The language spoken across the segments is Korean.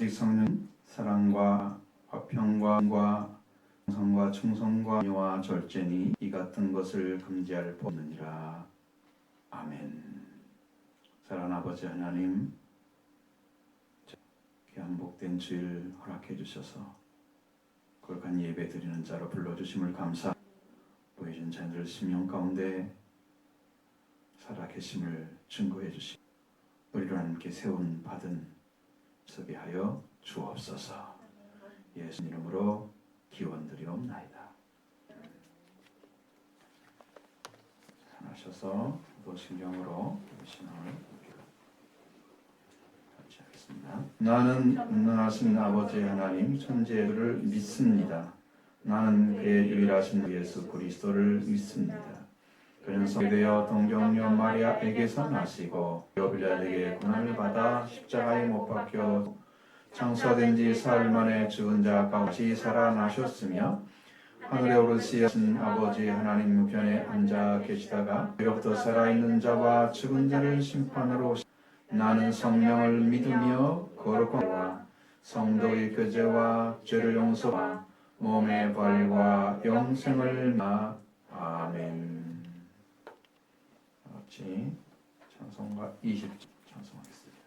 오직 성령 사랑과 화평과 성과 충성과 와 절제니 이 같은 것을 금지할 법 없느니라. 아멘. 사랑하는 아버지 하나님, 귀한 복된 주일 허락해 주셔서 거룩한 예배 드리는 자로 불러주심을 감사. 보여준 자들 심령 가운데 살아계심을 증거해 주시고 우리로 함께 세운 받은 서게 하여 주옵소서. 예수 이름으로 기원드리옵나이다. 하셔서 도신경으로 신앙을 같이 하겠습니다. 나는 은능하신 아버지 하나님 천지를 믿습니다. 나는 그의 유일하신 예수 그리스도를 믿습니다. 그는 성되어 동정녀 마리아에게서 나시고 빌라에게 고난을 받아 십자가에 못 박혀 장사된 지 사흘 만에 죽은 자 가운데 살아나셨으며 하늘에 오르신 아버지 하나님 편에 앉아 계시다가 이로부터 살아있는 자와 죽은 자를 심판하러 오시. 나는 성령을 믿으며 거룩한 와 성도의 교제와 죄를 용서와 몸의 부활과 영생을 아멘. 같이 찬송가 20절 찬송하겠습니다.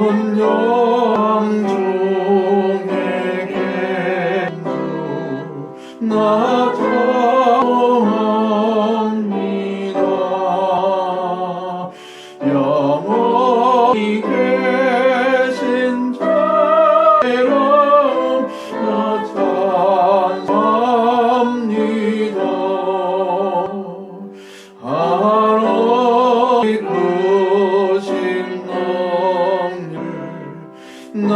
검령 중에 겐주 나 정합니다. 영원히 계신 자로 나 찬송합니다. 하나님 크신 나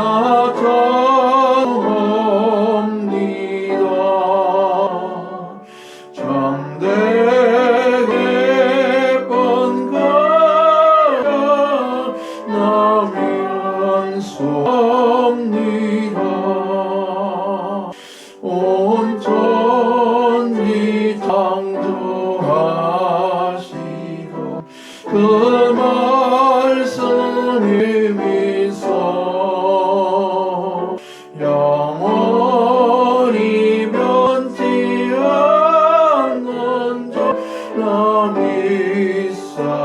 찬송합니다. 참되게 번가야 나 위안소합니다. 온전히 창조하시고 그 말씀이 미소 영원히 변치 않는 나 믿사옵니다.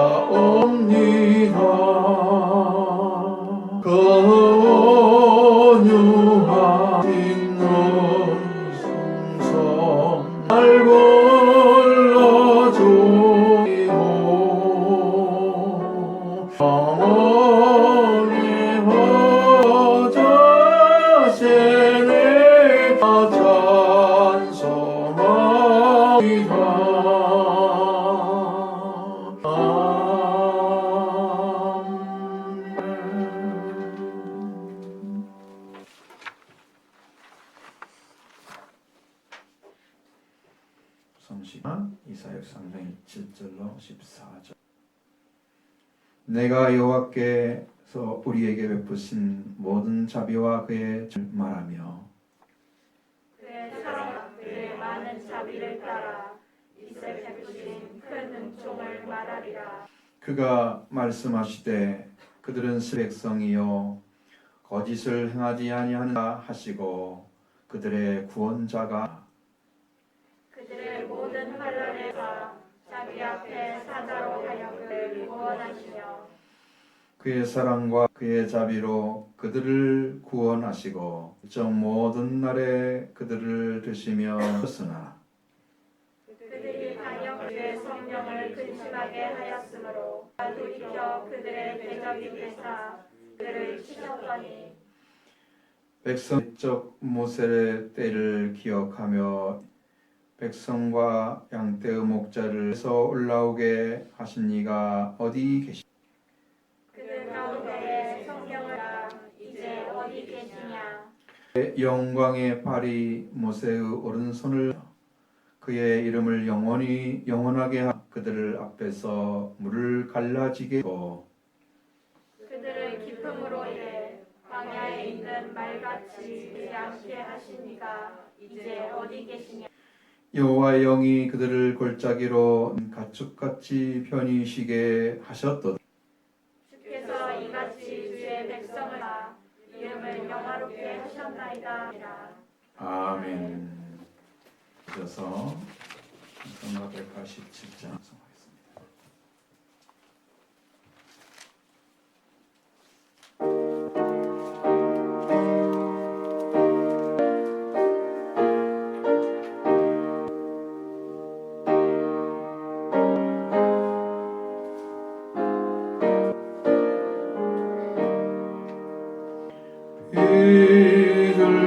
그 온유하신 성성 날 불러주시오. 영원히 허자세네 찬송합니다. 성시간 이사야 3장 7절로 14절. 내가 여호와께서 우리에게 베푸신 모든 자비와 그의 말하며 그의 사랑과 그의 많은 자비를 따라 이새 베푸신 큰 은총을 말하리라. 그가 말씀하시되 그들은 백성이요 거짓을 행하지 아니하는가 하시고 그들의 구원자가 그들의 모든 환난에서 자기 앞에 사자로 하여 그를 구원하시며 그의 사랑과 그의 자비로 그들을 구원하시고 정 모든 날에 그들을 드시며 하셨으나 그들이 반역 그의 성령을 근심하게 하였으므로 돌이켜 그들의 대적이 되사 그들을 치셨더니 백성적 모세의 때를 기억하며 백성과 양떼의 목자를서 올라오게 하신 이가 어디 계시? 그들 가운데 성령을 이제 어디 계시냐? 영광의 발이 모세의 오른손을 그의 이름을 영원하게 하 그들 앞에서 물을 갈라지게 하고 그들을 기쁨으로 인해 광야에 있는 이같이 되지 않게 하시니가 이제 어디 계시냐. 여호와의 영이 그들을 골짜기로 가축같이 편히 쉬게 하셨도다. 주께서 이같이 주의 백성을 이름을 영화롭게 하셨나이다. 아멘. 이어서 성가 187장 성하겠습니다.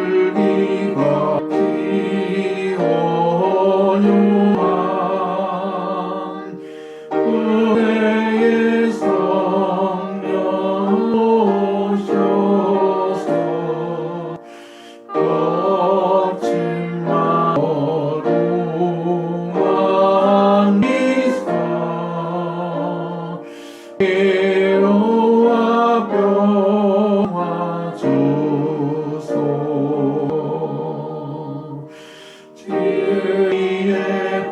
비둘기가 기원유한 은혜의 성령 오셔서 거친 마루만 미사 괴로와 평화 주소 지혜의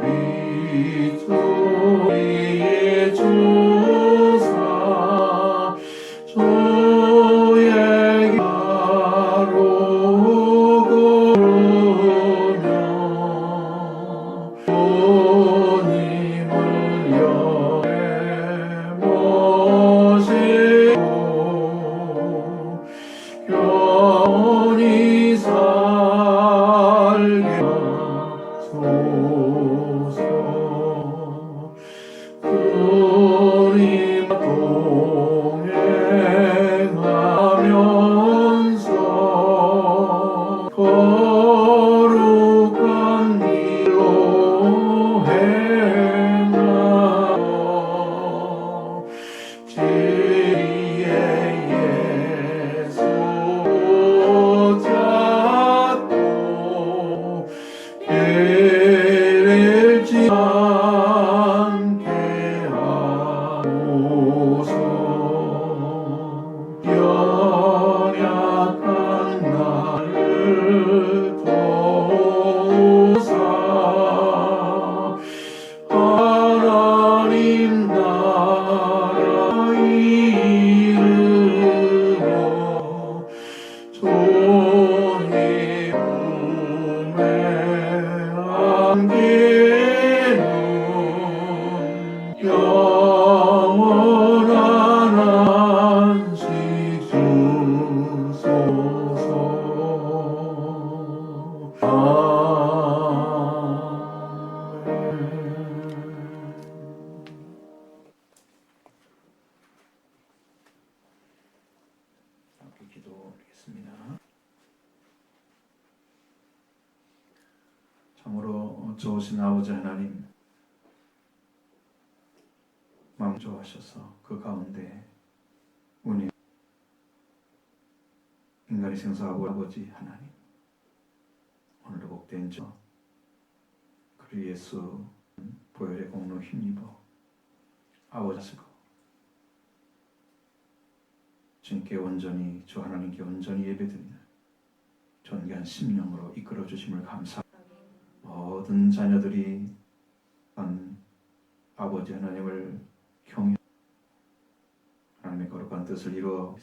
빛 우리의 주사 주의 가로 걸으며 주님을 영에 모시고 영원히 살게 하소서. 주님 동행하면서 거룩한 길로 행하여 지혜의 예수 잡고 깨를지 않게 하소서. 연약한 나를 도우사 하나님 나라 이르러 주님 품에 안기는 영원한 안식 주소서. 함께 기도하겠습니다. 참으로 좋으신 아버지 하나님, 마음 좋아하셔서 그 가운데 운이 인간이 생사하고 아버지 하나님, 오늘도 복된 저 그리스도 예수 보혈의 공로 힘입어 아버지고 주님께 온전히 주 하나님께 온전히 예배드리는 존귀한 심령으로 이끌어 주심을 감사합니다. 모든 자녀들이 아버지 하나님을 경외 하나님의 거룩한 뜻을 이루어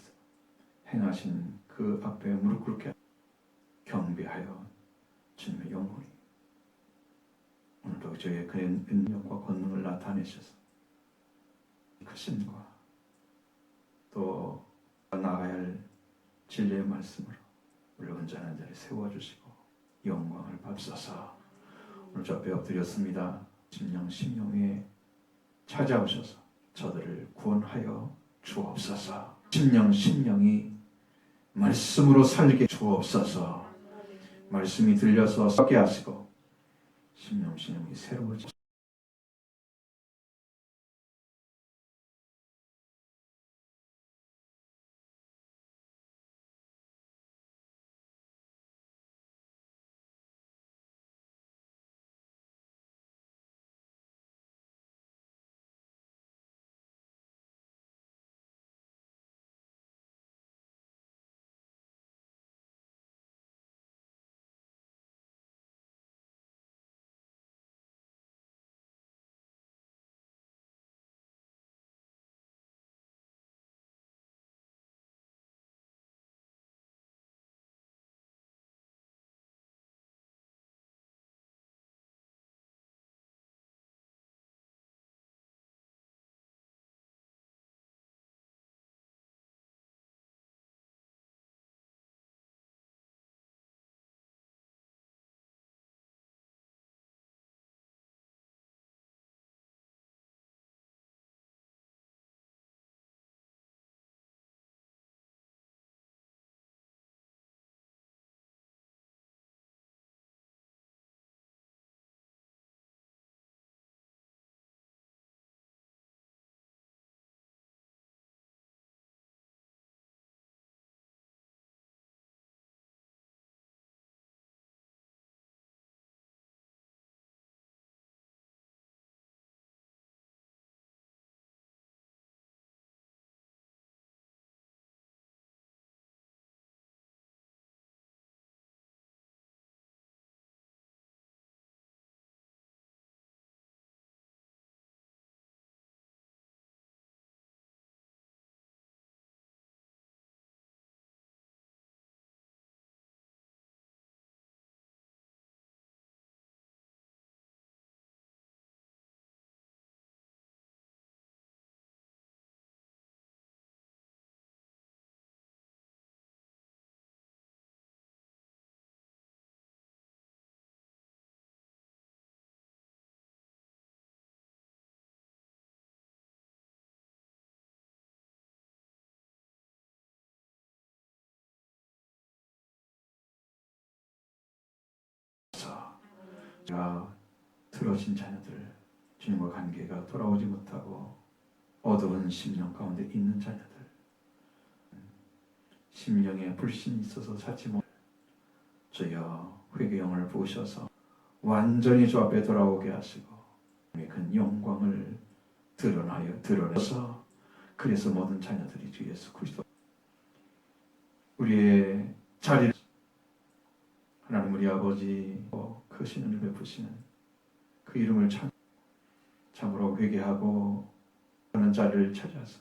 행하신 그 앞에 무릎 꿇게 경배하여 주님의 영혼이 오늘도 저희의 그 능력과 권능을 나타내셔서 크심과 또 나아가야 할 진리의 말씀으로 우리 온전한 자리에 세워주시고 영광을 받으소서. 오늘 저 앞에 엎드렸습니다. 심령에 찾아오셔서 저들을 구원하여 주옵소서. 심령이 말씀으로 살게 주옵소서. 말씀이 들려서 썩게 하시고 심령이 새로워지소서. 우리가 틀어진 자녀들, 주님과 관계가 돌아오지 못하고 어두운 심령 가운데 있는 자녀들, 심령에 불신이 있어서 찾지 못. 주여 회개형을 부으셔서 완전히 주 앞에 돌아오게 하시고 큰 영광을 드러내서 그래서 모든 자녀들이 주 예수 그리스도 우리의 자리를 하나님 우리 아버지 크신 은을 베푸시는 그 이름을 참으로 회개하고 하는 자리를 찾아서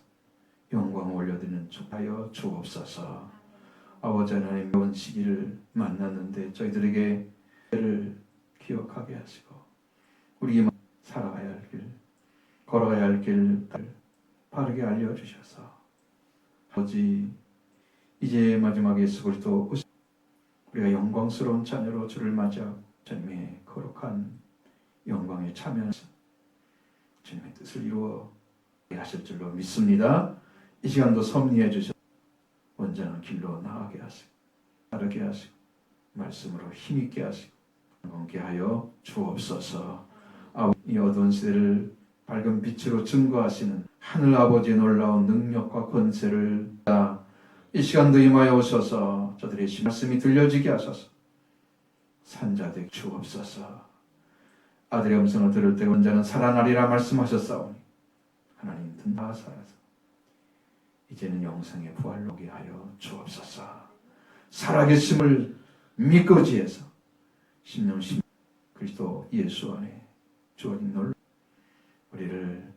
영광을 올려드리는 축하여 주옵소서. 아버지 하나님 매운 시기를 만났는데 저희들에게 를 기억하게 하시고 우리 살아가야 할 길, 걸어가야 할 길 바르게 알려주셔서 아버지 이제 마지막 예수 그리스도 우리가 영광스러운 자녀로 주를 맞이하고 주님의 거룩한 영광에 참여하셔서 주님의 뜻을 이루어 하실 줄로 믿습니다. 이 시간도 섭리해 주셔서 온전한 길로 나아가게 하시고 바르게 하시고 말씀으로 힘있게 하시고 건강케 하여 주옵소서. 이 어두운 시대를 밝은 빛으로 증거하시는 하늘 아버지의 놀라운 능력과 권세를 이 시간도 임하여 오셔서 저들의 말씀이 들려지게 하소서. 산자되게 주옵소서. 아들의 음성을 들을 때 원자는 살아나리라 말씀하셨사오니 하나님 듣나 살아서 이제는 영생의 부활로 오게 하여 주옵소서. 살아계심을 믿고 지혜서 심령 그리스도 예수 안에 주어진 놀라 우리를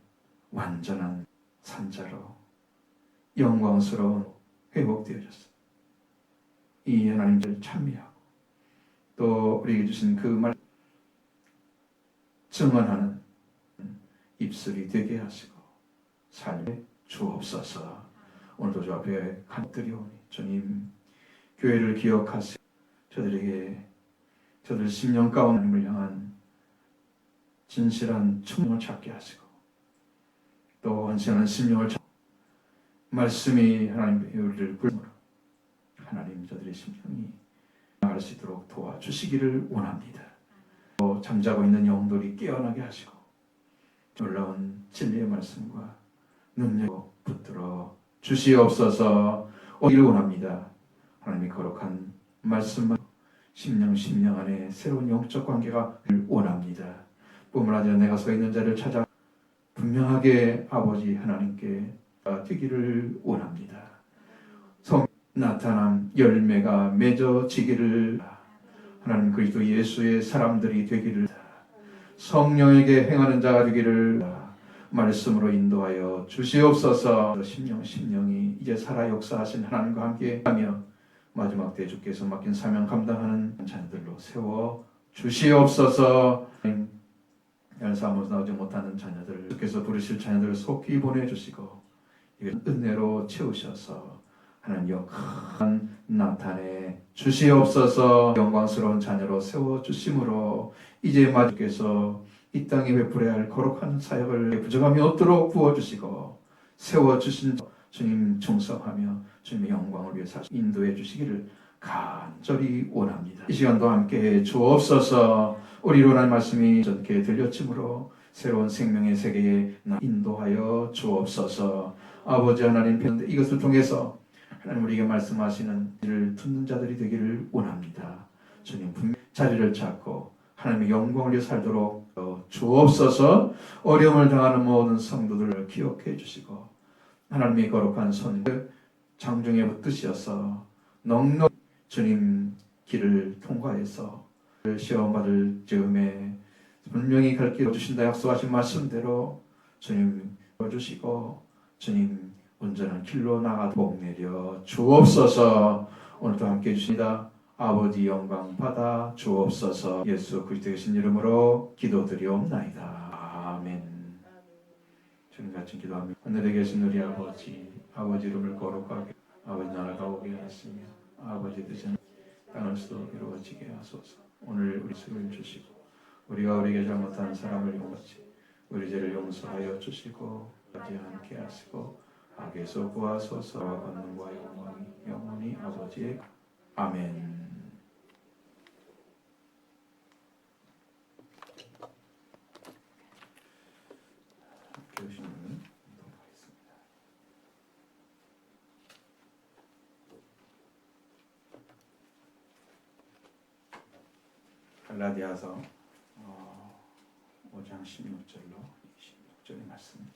완전한 산자로 영광스러운 회복되어졌어. 이 하나님을 찬미하고 또 우리에게 주신 그 말 증언하는 입술이 되게 하시고 살게 주옵소서. 오늘도 주 앞에 간드리오니 주님 교회를 기억하시고 저들 심령 가운데 하나님을 향한 진실한 충성을 찾게 하시고 또 헌신하는 심령을 찾고 말씀이 하나님의 우리를 불므로 하나님 저들의 심령이 나갈 수 있도록 도와주시기를 원합니다. 또 잠자고 있는 영들이 깨어나게 하시고 놀라운 진리의 말씀과 능력을 붙들어 주시옵소서. 오기를 원합니다. 하나님의 거룩한 말씀만 심령 안에 새로운 영적 관계가 원합니다. 뿐만 아니라 내가 서 있는 자를 찾아 분명하게 아버지 하나님께 되기를 원합니다. 성 나타남 열매가 맺어지기를 하나님 그리스도 예수의 사람들이 되기를 성령에게 행하는 자가 되기를 말씀으로 인도하여 주시옵소서. 심령이 이제 살아 역사하신 하나님과 함께하며 마지막 때 주께서 맡긴 사명 감당하는 자녀들로 세워 주시옵소서. 열사하면서 나오지 못하는 자녀들 주께서 부르실 자녀들을 속히 보내주시고 은혜로 채우셔서 하나님 영광 나타내 주시옵소서. 영광스러운 자녀로 세워주심으로 이제 마주께서 이 땅에 베풀어야 할 거룩한 사역을 부족함이 없도록 부어주시고 세워주신 주님 충성하며 주님의 영광을 위해서 인도해 주시기를 간절히 원합니다. 이 시간도 함께해 주옵소서. 우리로 하나님 말씀이 전케 들려침으로 새로운 생명의 세계에 인도하여 주옵소서. 아버지 하나님 편데 이것을 통해서 하나님 우리에게 말씀하시는 일을 듣는 자들이 되기를 원합니다. 주님 분명 자리를 찾고 하나님의 영광을 위해 살도록 주옵소서. 어려움을 당하는 모든 성도들을 기억해 주시고 하나님의 거룩한 손을 장중에 붙드셔서 넉넉히 주님 길을 통과해서 시험받을 즈음에 분명히 갈 길을 주신다 약속하신 말씀대로 주님 주시고 주님 온전한 길로 나가 복 내려 주옵소서. 오늘도 함께 해주십니다. 아버지 영광 받아 주옵소서. 예수 그리스도의 신 이름으로 기도드리옵나이다. 아멘. 주님 같이 기도합니다. 하늘에 계신 우리 아버지 이름을 거룩하게 아버지 나라가 오게 하시며 아버지 뜻은 땅에서도 이루어지게 하소서. 오늘 우리 수를 주시고 우리가 우리에게 잘못한 사람을 용서하시 우리 죄를 용서하여 주시고 하지 않게 하시고 악에서 구하소서. 권능과 영광이 영원히 아버지의 아멘. 갈라디아서 5장 16절로 26절의 말씀.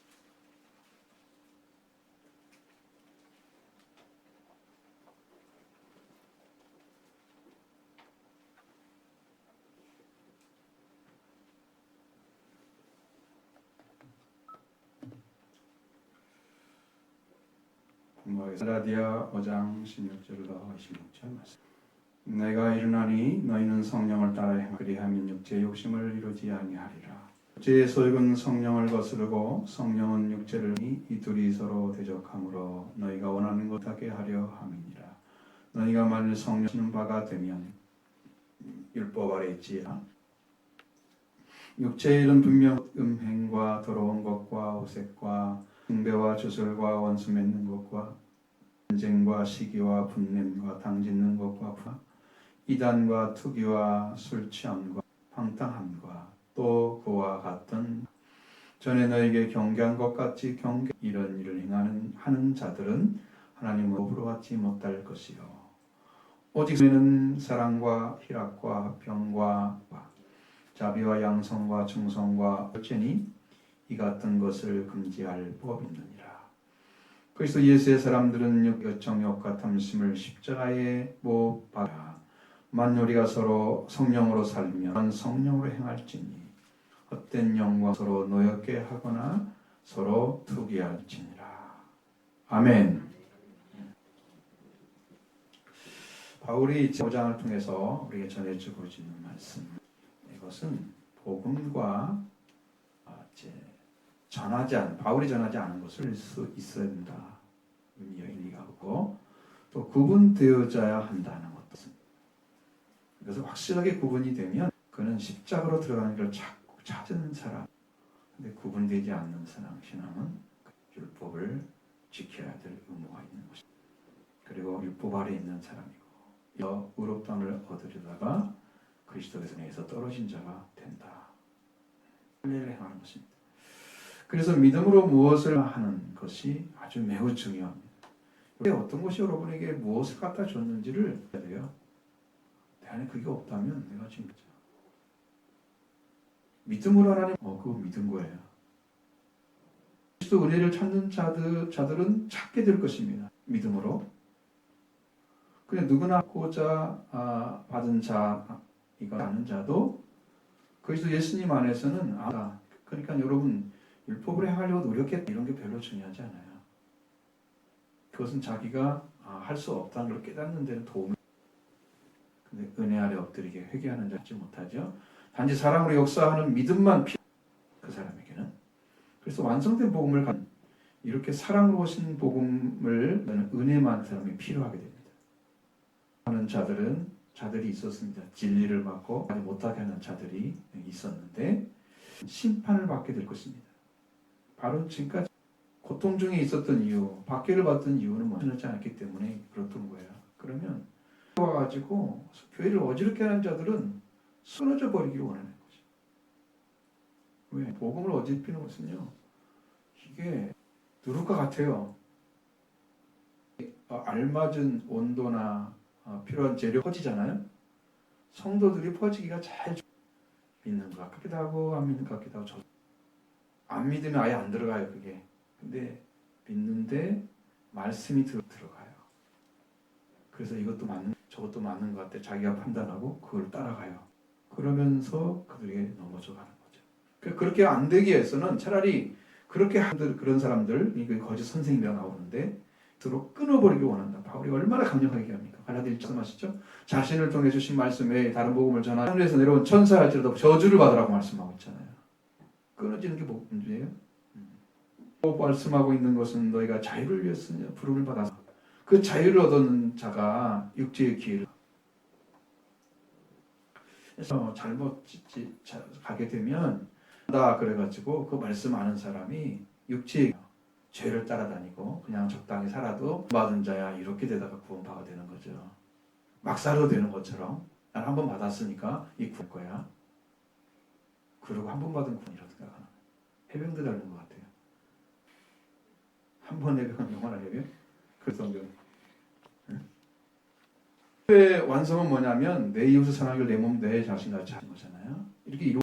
갈라디아 5장 16절로 26절 말씀. 내가 이르나니 너희는 성령을 따라 행하리하면 육체의 욕심을 이루지 아니하리라. 육체의 소욕은 성령을 거스르고 성령은 육체를 이 둘이 서로 대적하므로 너희가 원하는 것 하게 하려 함이니라. 너희가 만일 성령의 바가 되면 율법 아래 있지라. 육체의 일은 분명 음행과 더러운 것과 오색과 숭배와 주술과 원수 맺는 것과 전쟁과 시기와 분냄과 당짓는 것과 이단과 투기와 술 취함과 방탕함과 또 그와 같은 전에 너에게 경계한 것 같이 이런 일을 하는 자들은 하나님으로 받지 못할 것이요 오직 너희는 사랑과 희락과 병과 자비와 양성과 충성과 어째니 이 같은 것을 금지할 법이 있느니라. 그리스도 예수의 사람들은 정욕과 탐심을 십자가에 못 박아 만유리가 서로 성령으로 살면 성령으로 행할지니 헛된 영광 서로 노엽게 하거나 서로 투기할지니라. 아멘. 바울이 5장을 통해서 우리에게 전해주고 있는 말씀, 이것은 복음과 바울이 전하지 않은 것을 수 있어야 된다. 의미가 없고 또 구분되어져야 한다는 것도. 그래서 확실하게 구분이 되면 그는 십자가로 들어가는 길을 자꾸 찾은 사람. 근데 구분되지 않는 사람 신앙은 율법을 지켜야 될 의무가 있는 것입니다. 그리고 율법 아래 있는 사람이고 의롭다함을 얻으려다가 그리스도에서 떨어진 자가 된다. 할례를 행하는 것입니다. 그래서 믿음으로 무엇을 하는 것이 아주 매우 중요합니다. 어떤 것이 여러분에게 무엇을 갖다 줬는지를 해야 돼요. 내 안에 그게 없다면 내가 지금 믿음으로 하나님 그거 믿은 거예요. 그리스도 은혜를 찾는 자들은 찾게 될 것입니다. 믿음으로. 그냥 누구나 받고자 받은 자 이거 아는 자도 그리스도 예수님 안에서는 그러니까 여러분 율법을 행하려고 노력했다 이런 게 별로 중요하지 않아요. 그것은 자기가 할 수 없다는 걸 깨닫는 데는 도움이. 근데 은혜 아래 엎드리게 회개하는 자 찾지 못하죠. 단지 사랑으로 역사하는 믿음만 그 사람에게는. 그래서 완성된 복음을 이렇게 사랑으로 오신 복음을 은혜만 사람이 필요하게 됩니다. 하는 자들이 있었습니다. 진리를 받고 하지 못하게 하는 자들이 있었는데 심판을 받게 될 것입니다. 바로 지금까지 고통 중에 있었던 이유, 박해를 받던 이유는 원하지 않았기 때문에 그렇던 거예요. 그러면 와가지고 교회를 어지럽게 하는 자들은 쓰러져 버리기를 원하는 거죠. 왜? 복음을 어지럽히는 것은요, 이게 누를 것 같아요. 알맞은 온도나 필요한 재료 퍼지잖아요. 성도들이 퍼지기가 잘 믿는 것 같기도 하고 안 믿는 것 같기도 하고 안 믿으면 아예 안 들어가요 그게. 근데 믿는데 말씀이 들어가요. 그래서 이것도 맞는 저것도 맞는 것 같아 자기가 판단하고 그걸 따라가요. 그러면서 그들에게 넘어져 가는 거죠. 그렇게 안 되기 위해서는 차라리 그렇게 그런 사람들 거짓 선생님이라 나오는데 서로 끊어버리기 원한다. 바울이 얼마나 강력하게 얘기합니까? 갈라디아 1장 말씀하시죠. 자신을 통해 주신 말씀 외에 다른 복음을 전하 하늘에서 내려온 천사할지라도 저주를 받으라고 말씀하고 있잖아요. 끊어지는 게 문제예요. 말씀하고 있는 것은 너희가 자유를 위해서 부름을 받아서 그 자유를 얻는 자가 육체의 기회를 그래서 잘못 가게 되면 그래가지고 그 말씀 아는 사람이 육체의 죄를 따라다니고 그냥 적당히 살아도 받은 자야 이렇게 되다가 구원받게 되는 거죠. 막 살아도 되는 것처럼 난 한 번 받았으니까 이 구원 거야. 그리고 한 번 받은 구원이라고 생각하는 해병대 닮은 것 같아요. 한 번 해병은 영원한 해병? 그래서 응? 의 완성은 뭐냐면 내 이웃을 사랑하기를 내 몸 내 자신같이 하는 거잖아요. 이렇게 이루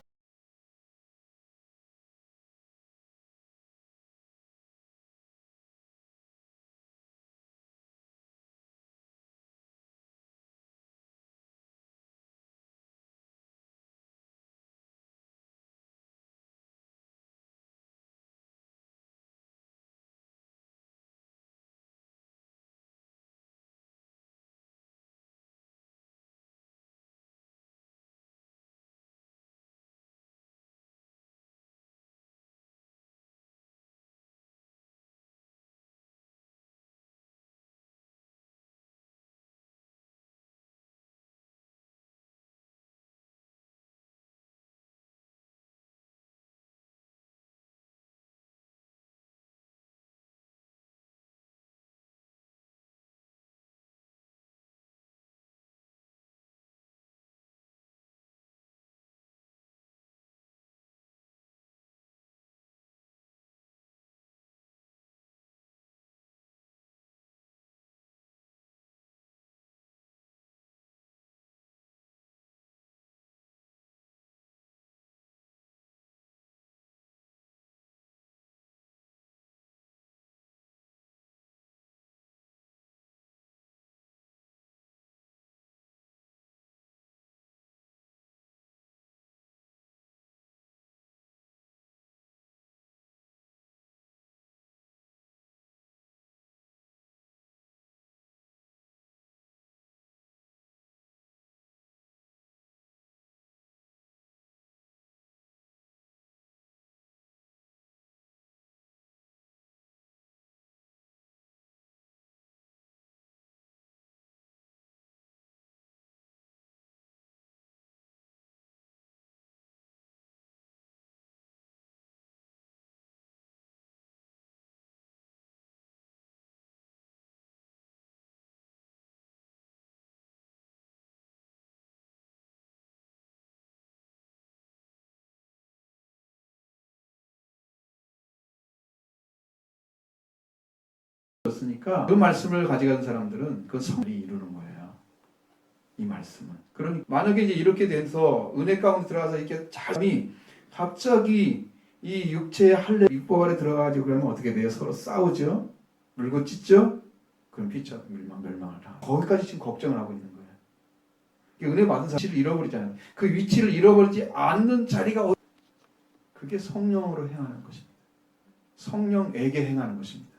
었으니까 그 말씀을 가져간 사람들은 그 성을 이루는 거예요. 이 말씀은. 그러니까 만약에 이제 이렇게 돼서 은혜 가운데 들어가서 이렇게 잘이 갑자기 이 육체의 할례 율법 아래 들어가가지고 그러면 어떻게 돼요? 서로 싸우죠? 물고 찢죠? 그럼 피차 멸망을 하. 거기까지 지금 걱정을 하고 있는 거예요. 은혜 받은 사람 위치를 잃어버리잖아요. 그 위치를 잃어버리지 않는 자리가 그게 성령으로 행하는 것입니다. 성령에게 행하는 것입니다.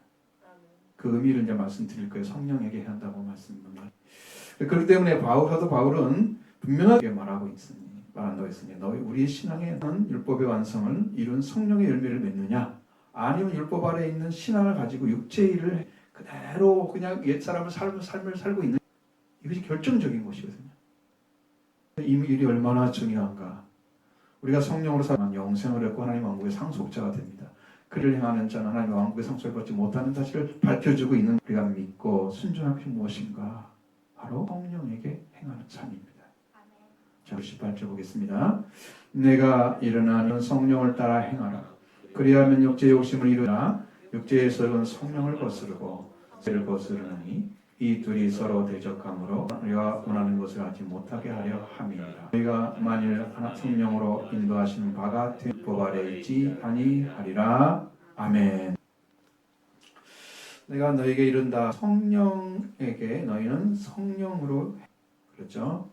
그 의미를 이제 말씀드릴 거예요. 성령에게 한다고 말씀합니다. 그렇기 때문에 사도 바울은 분명하게 말한다고 했으니 너희 우리의 신앙에는 율법의 완성을 이룬 성령의 열매를 맺느냐 아니면 율법 아래에 있는 신앙을 가지고 육체의 일을 그대로 그냥 옛사람을 삶을 살고 있는 이것이 결정적인 것이거든요. 이 일이 얼마나 중요한가. 우리가 성령으로 살면 영생을 얻고 하나님 왕국의 상속자가 됩니다. 그를 행하는 자는 하나님의 왕국의 상속을 받지 못하는 사실을 밝혀주고 있는 우리가 믿고 순종할 것이 무엇인가? 바로 성령에게 행하는 삶입니다. 자, 18절 보겠습니다. 내가 일어나는 성령을 따라 행하라. 그리하면 육체의 욕심을 이루라. 육체의 설은 성령을 거스르고 죄를 거스르느니 이 둘이 서로 대적함으로 우리가 원하는 것을 하지 못하게 하려 함이니라. 우리가 만일 하나 성령으로 인도하시는 바가 율법 아래 있지 아니하리라. 아멘. 내가 너에게 이른다. 성령에게 너희는 성령으로 그렇죠.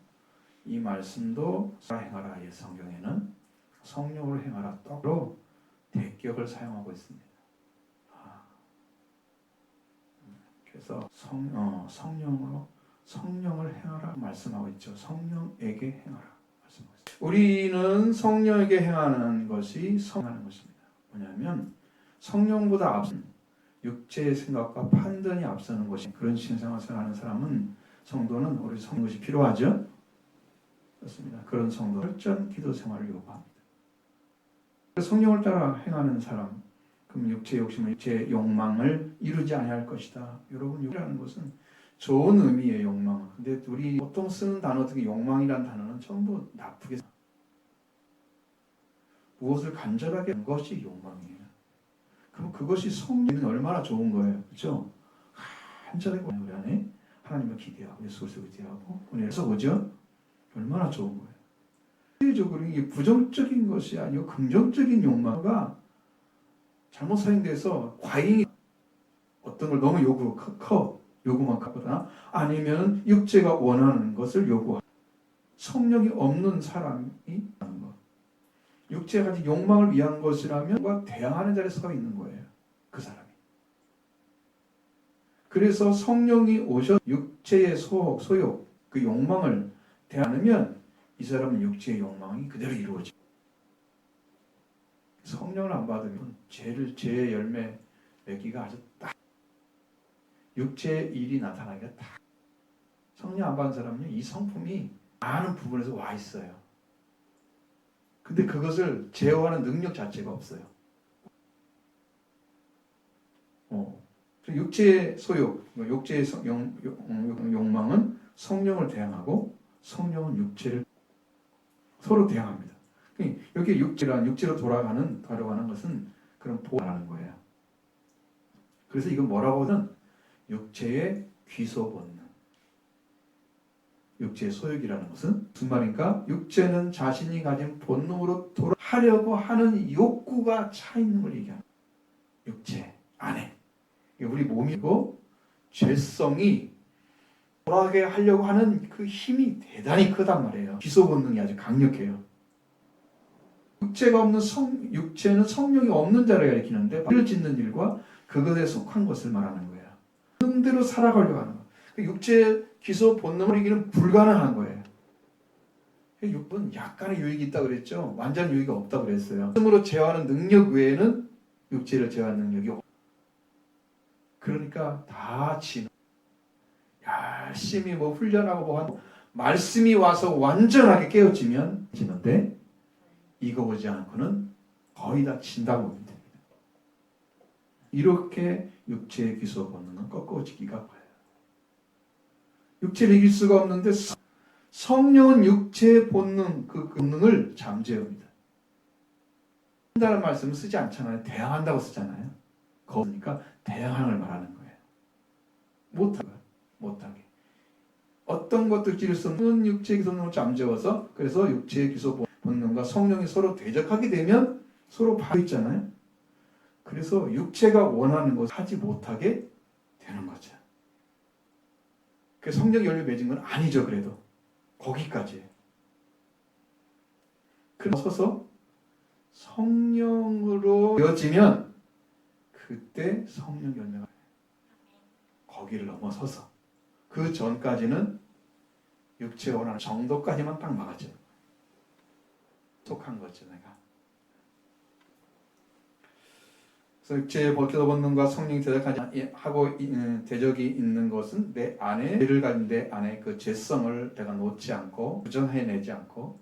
이 말씀도 행하라. 이 성경에는 성령으로 행하라. 떡으로 대격을 사용하고 있습니다. 그래서 성령을 행하라 말씀하고 있죠. 성령에게 행하라 말씀하고 있습니다. 우리는 성령에게 행하는 것이 성하는 것입니다. 뭐냐면 성령보다 앞선 육체의 생각과 판단이 앞서는 것이 그런 신앙생활을 하는 사람은 성도는 우리 성령 것이 필요하죠. 그렇습니다. 그런 성도 철저한 기도 생활을 요구합니다. 성령을 따라 행하는 사람 그럼 육체의 욕심을 육체의 욕망을 이루지 아니할 것이다. 여러분 욕이라는 것은 좋은 의미의 욕망. 근데 우리 보통 쓰는 단어 중에 욕망이라는 단어는 전부 나쁘게 무엇을 간절하게 하는 것이 욕망이에요. 그럼 그것이 성령은 얼마나 좋은 거예요. 그렇죠? 간절하게 우리 안에 하나님을 기대하고 예수 그리스도를 기대하고 은혜에서 오죠. 얼마나 좋은 거예요. 실질적으로 이게 부정적인 것이 아니고 긍정적인 욕망가 잘못 사용돼서 과잉이 어떤 걸 너무 요구만 하거나 아니면 육체가 원하는 것을 요구하고 성령이 없는 사람이 하는 것. 육체가 가진 욕망을 위한 것이라면 대항하는 자리에 서 있는 거예요. 그 사람이. 그래서 성령이 오셔 육체의 소욕, 그 욕망을 대하면 이 사람은 육체의 욕망이 그대로 이루어져요. 성령을 안 받으면 죄의 열매 맺기가 아주 딱 육체의 일이 나타나기가 딱 성령 안 받은 사람은요 이 성품이 많은 부분에서 와 있어요. 근데 그것을 제어하는 능력 자체가 없어요. 육체의 소욕, 육체의 욕망은 성령을 대항하고 성령은 육체를 서로 대항합니다. 여기 육체로 돌아가는 것은 그런 보호하는 거예요. 그래서 이건 뭐라고 하든 육체의 귀소 본능. 육체의 소욕이라는 것은 무슨 말인가? 육체는 자신이 가진 본능으로 하려고 하는 욕구가 차 있는 걸 얘기합니다. 육체 안에. 우리 몸이고 죄성이 돌아가게 하려고 하는 그 힘이 대단히 크단 말이에요. 귀소 본능이 아주 강력해요. 육체는 성령이 없는 자를 가리키는데 죄를 짓는 일과 그것에 속한 것을 말하는 거예요. 본능대로 살아가려고 하는 거. 육체의 기소 본능을 이기는 불가능한 거예요. 육은 약간의 유익이 있다고 그랬죠. 완전 유익이 없다고 그랬어요. 말씀으로 제어하는 능력 외에는 육체를 제어하는 능력이 없어요. 그러니까 다 열심히 훈련하고 하고 말씀이 와서 완전하게 깨어지면 지는데 이거 보지 않고는 거의 다 진다고 보면 됩니다. 이렇게 육체의 기소 본능은 꺾어지기가 봐요. 육체를 이길 수가 없는데 성령은 육체의 본능, 그 본능을 잠재웁니다. 한다는 말씀을 쓰지 않잖아요. 대항한다고 쓰잖아요. 거기니까 대항을 말하는 거예요. 못하게. 어떤 것도 지를 수 없는 육체의 기소본능을 잠재워서 그래서 육체의 기소본능과 성령이 서로 대적하게 되면 서로 바로 있잖아요. 그래서 육체가 원하는 것을 하지 못하게 되는 거죠. 그 성령 열매 맺은 건 아니죠. 그래도 거기까지. 그래서 서서 성령으로 되어지면 그때 성령 열매가 거기를 넘어서서 그 전까지는 육체가 원하는 정도까지만 딱 막아줘. 속한 거죠, 내가. 그래서 육체의 기소 본능과 성령이 대적이 있는 것은 내 안에 죄를 가진 내 안에 그 죄성을 내가 놓지 않고 부정해내지 않고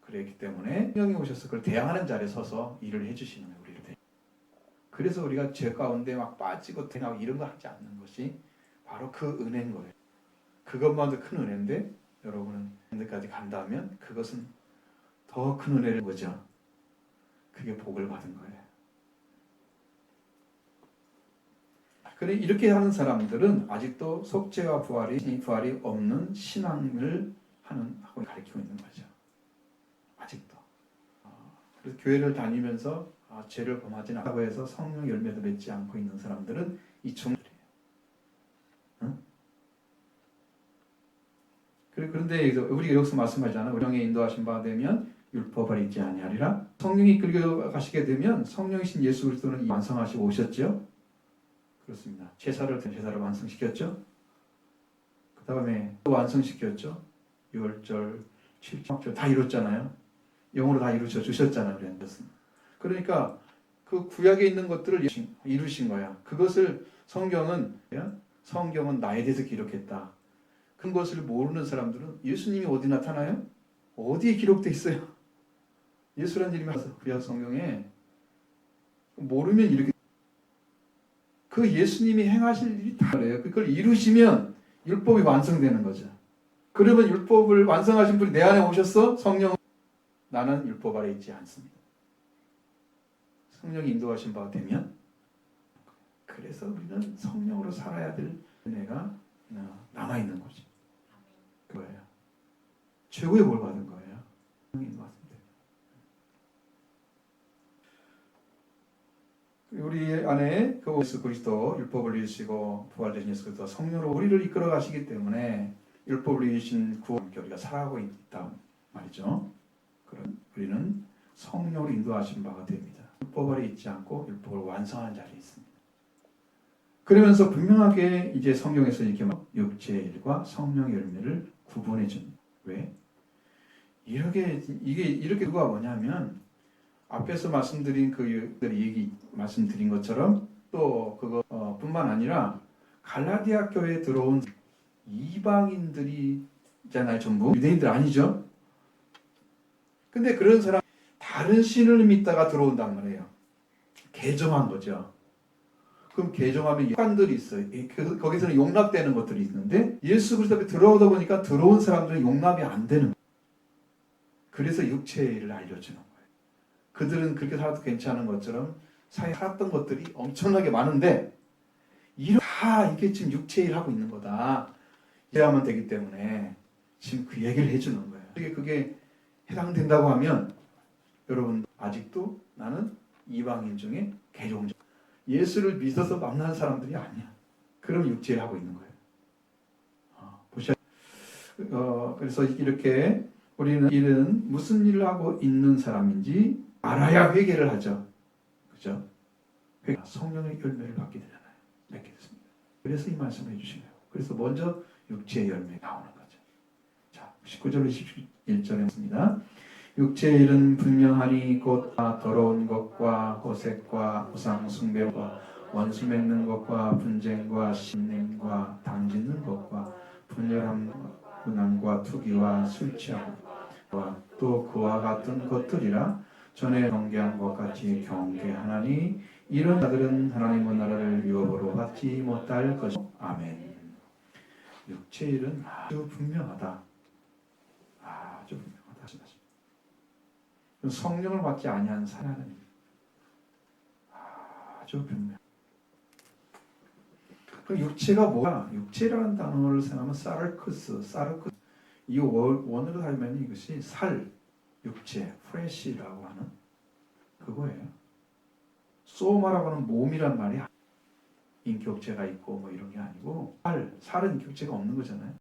그랬기 때문에 성령이 오셔서 그걸 대항하는 자리에 서서 일을 해주시는 거예요. 우리를. 그래서 우리가 죄 가운데 막 빠지고 대나고 이런 거 하지 않는 것이 바로 그 은혜인 거예요. 그것만도 큰 은혜인데 여러분은 현대까지 간다면 그것은 더 큰 은혜를 보죠. 그게 복을 받은 거예요. 그래 이렇게 하는 사람들은 아직도 속죄와 부활이 없는 신앙을 하는 학원을 가르치고 있는 거죠. 아직도. 그래서 교회를 다니면서 죄를 범하지 않고 해서 성령 열매도 맺지 않고 있는 사람들은 이 종들이에요. 그런데 우리가 여기서 말씀하잖아요. 성령의 인도하신 바 되면 율법을 잊지 아니하리라. 성령이 이끌고 가시게 되면 성령이신 예수 그리스도는 완성하시고 오셨죠. 그렇습니다. 제사를 완성시켰죠. 그 다음에 또 완성시켰죠. 6월절, 7절 다 이뤘잖아요. 영으로 다 이루셔 주셨잖아요. 그러니까 그 구약에 있는 것들을 이루신 거야. 그것을 성경은 나에 대해서 기록했다. 그 것을 모르는 사람들은 예수님이 어디 나타나요? 어디에 기록되어 있어요? 예수라는 이름이 구약 성경에 모르면 이렇게 그 예수님이 행하실 일이 다 그래요. 그걸 이루시면 율법이 완성되는 거죠. 그러면 율법을 완성하신 분이 내 안에 오셨어? 성령. 나는 율법 아래 있지 않습니다. 성령이 인도하신 바가 되면 그래서 우리는 성령으로 살아야 될 은혜가 남아 있는 거지. 그거예요. 최고의 볼 받은 거예요. 우리 안에 그 예수 그리스도 율법을 이루시고 부활되신 예수 그리스도 성령으로 우리를 이끌어 가시기 때문에 율법을 이루신 구원 우리가 살아가고 있다 말이죠. 그럼 우리는 성령으로 인도하신 바가 됩니다. 율법 아래 있지 않고 율법을 완성하는 자리에 있습니다. 그러면서 분명하게 이제 성경에서 이렇게 육체의 일과 성령의 열매를 구분해 줍니다. 왜? 이렇게 누가 뭐냐면 앞에서 말씀드린 말씀드린 것처럼 또 그거 뿐만 아니라 갈라디아 교회에 들어온 이방인들이 있잖아요. 전부 유대인들 아니죠. 근데 그런 사람 다른 신을 믿다가 들어온단 말이에요. 개종한 거죠. 그럼 개종하면 습관들이 있어요. 거기서는 용납되는 것들이 있는데 예수 그리스도 앞에 들어오다 보니까 들어온 사람들은 용납이 안 되는 거예요. 그래서 육체의 일을 알려주는 거예요. 그들은 그렇게 살아도 괜찮은 것처럼 사회에 살았던 것들이 엄청나게 많은데 이게 지금 육체의 일을 하고 있는 거다. 이해하면 되기 때문에 지금 그 얘기를 해주는 거예요. 그게 해당된다고 하면 여러분 아직도 나는 이방인 중에 개종자. 예수를 믿어서 만난 사람들이 아니야. 그럼 육체를 하고 있는 거예요. 보셔. 그래서 이렇게 우리는 일은 무슨 일을 하고 있는 사람인지 알아야 회개를 하죠. 그죠? 성령의 열매를 받게 되잖아요. 맺게 됐습니다. 그래서 이 말씀을 해주신 거예요. 그래서 먼저 육체의 열매 나오는 거죠. 자, 19절 21절에 있습니다. 육체의 일은 분명하니 곧 더러운 것과 호색과 우상 숭배와 원수 맺는 것과 분쟁과 신냄과 당짓는 것과 분열함과 분함과 투기와 술 취함과 또 그와 같은 것들이라 전에 경계한 것 같이 경계하나니 이런 자들은 하나님의 나라를 유업으로 받지 못할 것이다. 아멘. 육체의 일은 아주 분명하다. 아주 분명하다. 성령을 받지 아니한 사람은 아주 분명. 그 육체가 뭐야? 육체라는 단어를 생각하면 사르크스. 이 원어로 하면 이것이 육체, 프레시라고 하는 그거예요. 소마라고 하는 몸이란 말이 인격체가 있고 뭐 이런 게 아니고 살은 인격체가 없는 거잖아요.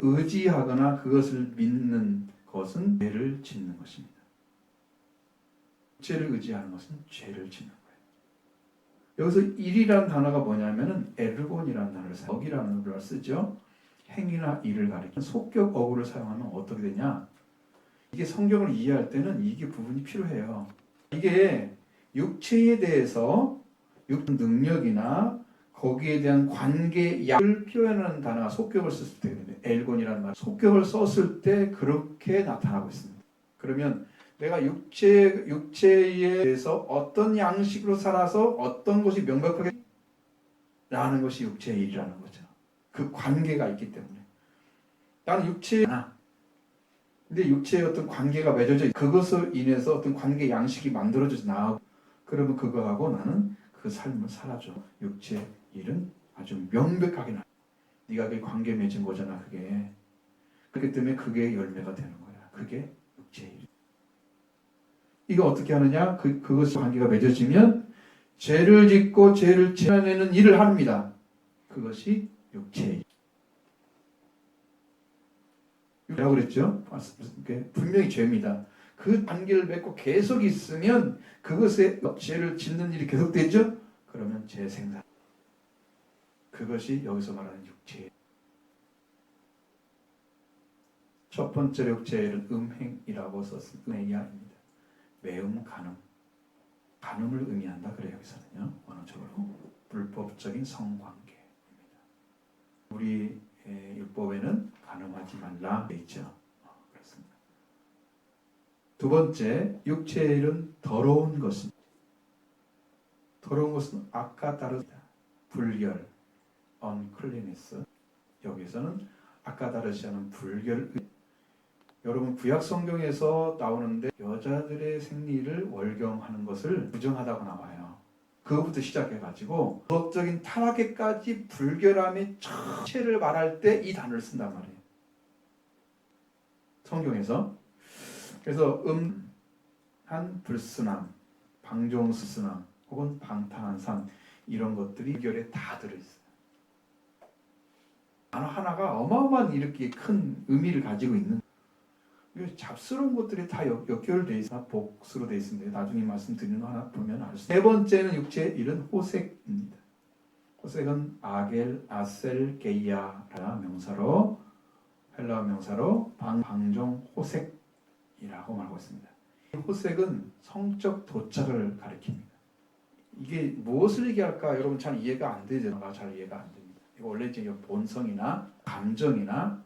의지하거나 그것을 믿는 것은 죄를 짓는 것입니다. 죄를 의지하는 것은 죄를 짓는 거예요. 여기서 일이라는 단어가 뭐냐면은 에르곤이라는 단어를 써요. 억이라는 단어를 쓰죠. 행위나 일을 가리키는 속격 어구를 사용하면 어떻게 되냐? 이게 성경을 이해할 때는 이게 부분이 필요해요. 이게 육체에 대해서 육 능력이나 거기에 대한 관계약을 표현하는 단어가 속격을 썼을 때 엘곤이라는 말 속격을 썼을 때 그렇게 나타나고 있습니다. 그러면 내가 육체에 대해서 어떤 양식으로 살아서 어떤 것이 명백하게 라는 것이 육체의 일이라는 거죠. 그 관계가 있기 때문에 나는 육체에 근데 육체에 어떤 관계가 맺어져 그것을 인해서 어떤 관계 양식이 만들어져서 나오고 그러면 그거하고 나는 그 삶을 살아줘. 육체 일은 아주 명백하게 나. 네가 그 관계 맺은 거잖아 그게. 그렇기 때문에 그게 열매가 되는 거야. 그게 육체의 일. 이거 어떻게 하느냐? 그것이 관계가 맺어지면 죄를 짓고 죄를 지어내는 일을 합니다. 그것이 육체의 일. 라고 그랬죠? 분명히 죄입니다. 그 관계를 맺고 계속 있으면 그것에 죄를 짓는 일이 계속되죠? 그러면 죄 생산. 그것이 여기서 말하는 육체의 첫 번째 육체일은 음행이라고 썼습니다. 음행이야입니다. 매음, 간음. 간음을 의미한다 그래요 여기서는요. 원어적으로 불법적인 성관계입니다. 우리 율법에는 간음하지 말라 되어 있죠. 그렇습니다. 두 번째 육체의 일은 더러운 것입니다. 더러운 것은 아까 다르다. 불결, uncleanness. 여기서는 아까 다르지 않은 불결. 여러분 구약 성경에서 나오는데 여자들의 생리를 월경하는 것을 부정하다고 나와요. 그것부터 시작해가지고 도덕적인 타락에까지 불결함의 전체를 말할 때 이 단어를 쓴단 말이에요. 성경에서. 그래서 한 불순함, 방종스순함 혹은 방탕한 삶 이런 것들이 불결에 다 들어있어요. 단어 하나가 어마어마한 이렇게 큰 의미를 가지고 있는 잡스러운 것들이 다 연결되어 있어 복수로 되어 있습니다. 나중에 말씀드리는 거 하나 보면 알 수 있어요. 세 번째는 육체의 일은 호색입니다. 호색은 아겔, 아셀, 게이아라 명사로 헬라어 명사로 방종, 호색이라고 말하고 있습니다. 호색은 성적 도착을 가리킵니다. 이게 무엇을 얘기할까 여러분 잘 이해가 안 되죠. 잘 이해가 안 됩니다. 이거 원래 이제 본성이나 감정이나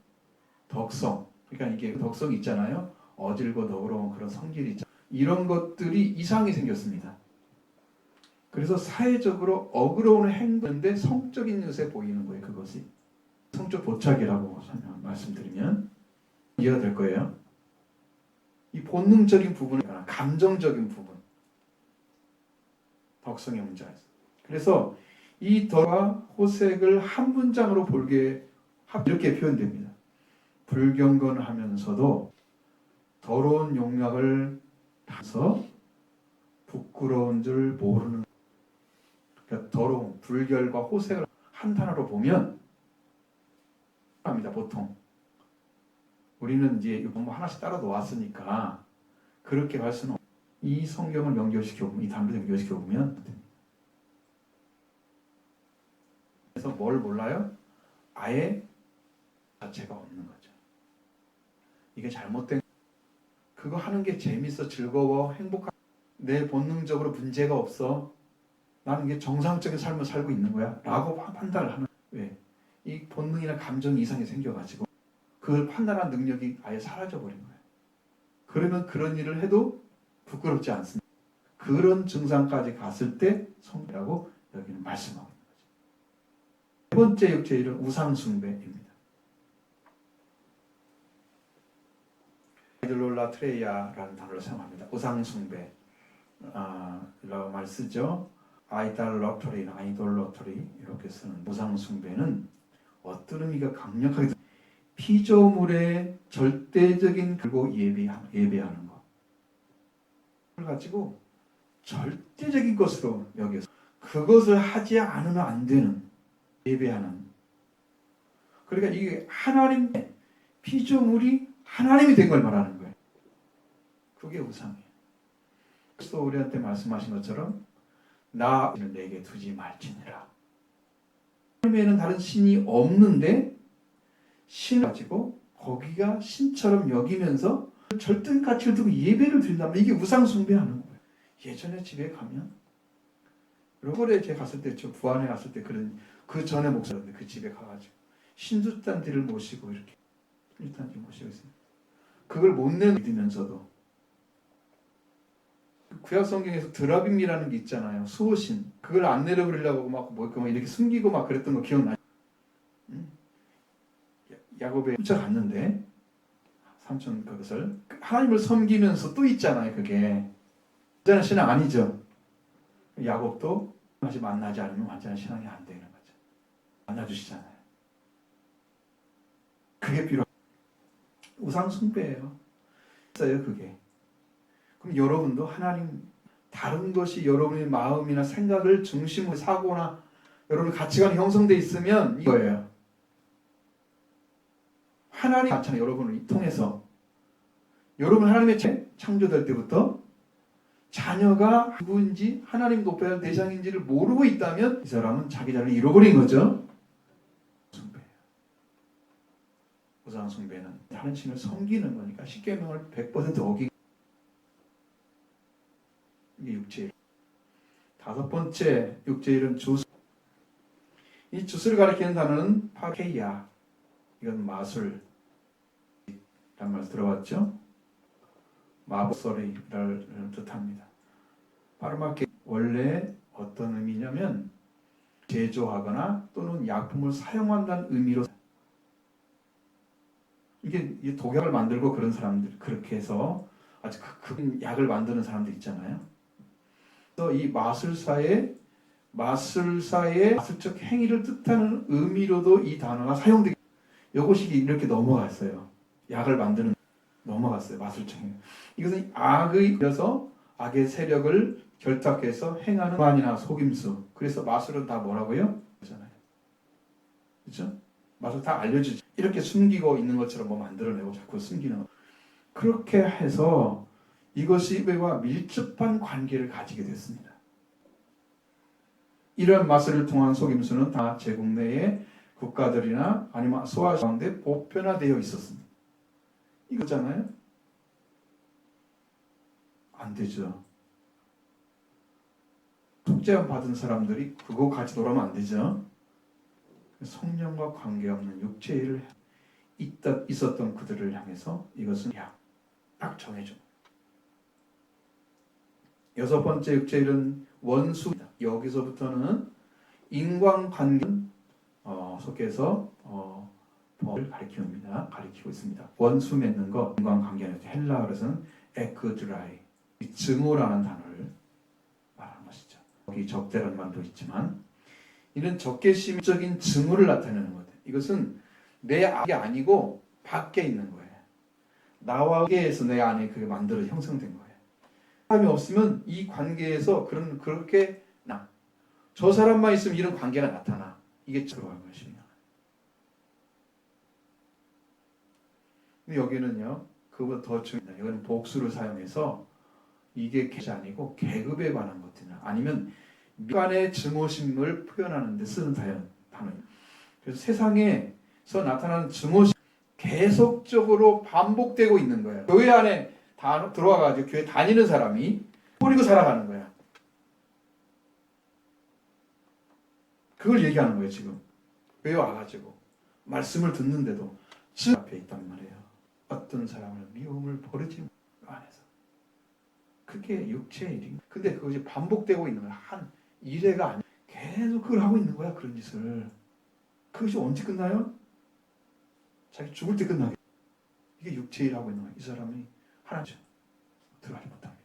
덕성 그러니까 이게 덕성이 있잖아요. 어질고 너그러운 그런 성질이 있잖아요. 이런 것들이 이상이 생겼습니다. 그래서 사회적으로 어그러운 행동인데 성적인 요새 보이는 거예요. 그것이 성적 도착이라고 말씀드리면 이해가 될 거예요. 이 본능적인 부분이나 감정적인 부분 덕성의 문제가 있어요. 그래서 이 덕과 호색을 한 문장으로 볼게 이렇게 표현됩니다. 불경건하면서도 더러운 용락을 타서 부끄러운 줄 모르는 그러니까 더러운 불결과 호색을 한 단어로 보면 합니다. 보통 우리는 이제 뭐 하나씩 따라 놓았으니까 그렇게 할 수는 이 성경을 연결시켜 보면 이 단어를 연결시켜 보면 그래서 뭘 몰라요? 아예 자체가 없는 거죠. 이게 잘못된 그거 하는 게 재밌어 즐거워 행복한 내 본능적으로 문제가 없어 나는 이게 정상적인 삶을 살고 있는 거야 라고 판단을 하는 왜? 이 본능이나 감정 이상이 생겨가지고 그걸 판단하는 능력이 아예 사라져버린 거예요. 그러면 그런 일을 해도 부끄럽지 않습니다. 그런 증상까지 갔을 때 성이라고 여기는 말씀하고 있는 거죠. 세 번째 육체의 일은 우상숭배입니다. 아이돌라트레이아라는 단어를 사용합니다. 우상숭배 라고 말 쓰죠. 아이달러터리나 아이돌러터리 이렇게 쓰는 우상숭배는 어떤 의미가 강력하게 피조물의 절대적인 그리고 예배하는 것 그걸 가지고 절대적인 것으로 여겨서 그것을 하지 않으면 안 되는 예배하는 그러니까 이게 하나님의 피조물이 하나님이 된 걸 말하는 거예요. 그게 우상이에요. 그래서 우리한테 말씀하신 것처럼 나를 내게 두지 말지니라. 하나님에는 다른 신이 없는데 신을 가지고 거기가 신처럼 여기면서 절대 가치를 두고 예배를 드린다면 이게 우상 숭배하는 거예요. 예전에 집에 가면 로컬에 제가 갔을 때, 저 부안에 갔을 때 그런 그 전에 목사였는데 그 집에 가가지고 신주단지를 모시고 이렇게 신주단지 모시고 있어요. 그걸 못 내면서도 구약 성경에서 드라빔이라는 게 있잖아요. 수호신. 그걸 안 내려버리려고 막 이렇게 숨기고 막 그랬던 거 기억나요? 야곱에 훔쳐갔는데 삼촌 그것을 하나님을 섬기면서 또 있잖아요. 그게 완전한 신앙 아니죠. 야곱도 다시 만나지 않으면 완전한 신앙이 안 되는 거죠. 만나주시잖아요. 그게 필요. 우상 숭배예요. 있어요 그게. 그럼 여러분도 하나님 다른 것이 여러분의 마음이나 생각을 중심으로 사고나 여러분의 가치관이 형성돼 있으면 이거예요. 하나님 많잖아요. 여러분을 통해서 여러분 하나님의 창조될 때부터 자녀가 누구인지 하나님 높여야 할 대상인지를 모르고 있다면 이 사람은 자기 자신을 잃어버린 거죠. 숭배예요. 우상 숭배는 다른 신을 섬기는 거니까 십계명을 100% 어긴 이게 육체일. 다섯 번째 육체일은 주술. 이 주술을 가리키는 단어는 파케이야. 이건 마술. 라는 말 들어봤죠? 마법소리를 뜻합니다. 파르마케 원래 어떤 의미냐면 제조하거나 또는 약품을 사용한다는 의미로 이게 독약을 만들고 그런 사람들 그렇게 해서 아주 큰 약을 만드는 사람들 있잖아요. 그래서 이 마술사의 마술적 행위를 뜻하는 의미로도 이 단어가 사용되기 이것이 이렇게 넘어갔어요. 약을 만드는 넘어갔어요. 마술적 행위. 이것은 악의 이어서 악의 세력을 결탁해서 행하는 만이나 속임수. 그래서 마술은 다 뭐라고요? 그렇잖아요. 그렇죠? 마술 다 알려주지. 이렇게 숨기고 있는 것처럼 뭐 만들어내고 자꾸 숨기는 거. 그렇게 해서 이것이 예배와 밀접한 관계를 가지게 됐습니다. 이런 마술을 통한 속임수는 다 제국 내의 국가들이나 아니면 소아 가운데 보편화되어 있었습니다. 이거잖아요? 안 되죠. 속죄함 받은 사람들이 그거 같이 놀아면 안 되죠. 성령과 관계없는 육체의 일을 있었던 그들을 향해서 이것은 딱 정해줘. 여섯 번째 육체의 일은 원수입니다. 여기서부터는 인간관계는 속해서 법을 가리키고 있습니다. 원수 맺는 것, 인간관계는 헬라어에서는 에크드라이, 증오라는 단어를 말하는 것이죠. 여기 적대라는 말도 있지만 이는 적개심적인 증오를 나타내는 것. 이것은 내 안이 아니고 밖에 있는 거예요. 나와 관계에서 내 안에 그게 만들어 형성된 거예요. 사람이 없으면 이 관계에서 그렇게 저 사람만 있으면 이런 관계가 나타나. 이게 들어간 것입니다. 근데 여기는요, 그보다 더 중요합니다. 이건 복수를 사용해서 이게 계시 아니고 계급에 관한 것이나 아니면 미간의 증오심을 표현하는 데 쓰는 단어예요. 그래서 세상에서 나타나는 증오심 계속적으로 반복되고 있는 거예요. 교회 안에 들어와가지고 교회 다니는 사람이 버리고 살아가는 거야. 그걸 얘기하는 거예요 지금. 왜 와가지고 말씀을 듣는데도 즉 앞에 있단 말이에요. 어떤 사람을 미움을 버리지 안에서. 그게 육체의 일인. 근데 그것이 반복되고 있는 거야. 한 일회가 아니야. 계속 그걸 하고 있는 거야. 그런 짓을. 그것이 언제 끝나요? 자기 죽을 때 끝나게. 이게 육체의 일 하고 있는 거야. 이 사람이 하나님 들어가지 못합니다.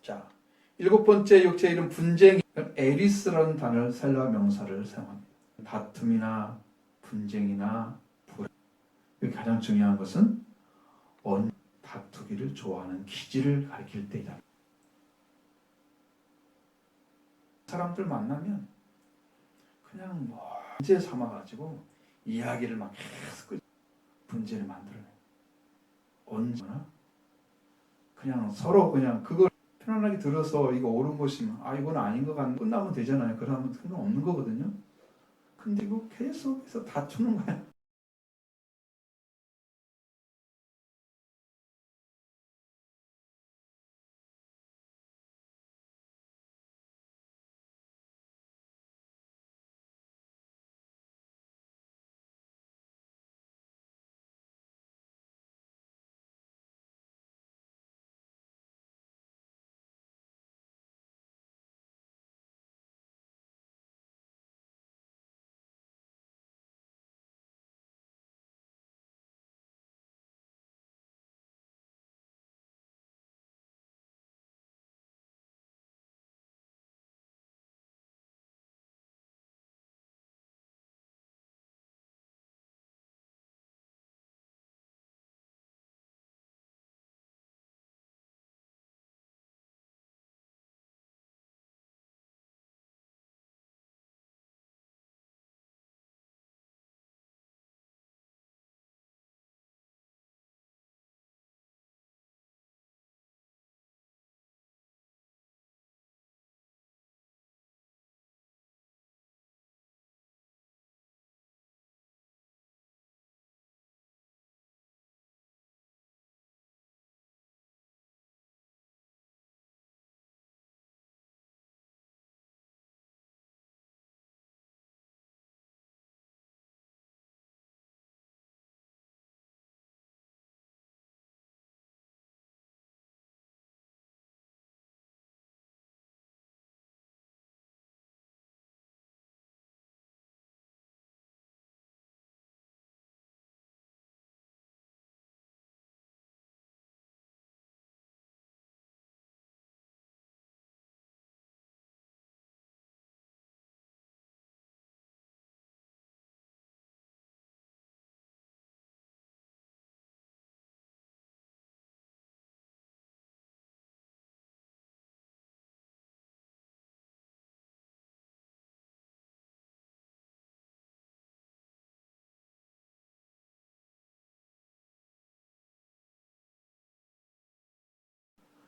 자, 일곱 번째 육체의 일은 분쟁. 에리스라는 단어를 헬라 명사를 사용합니다. 다툼이나 분쟁이나 불화. 여기 가장 중요한 것은 다투기를 좋아하는 기질을 가리킬 때이다. 사람들 만나면 그냥 문제 삼아가지고 이야기를 막 계속 문제를 만들어내요. 언제나 그냥 서로 그냥 그걸 편안하게 들어서 이거 옳은 것이면 이건 아닌 것 같는 끝나면 되잖아요. 그러면 상관없는 거거든요. 근데 이거 계속해서 다투는 거야.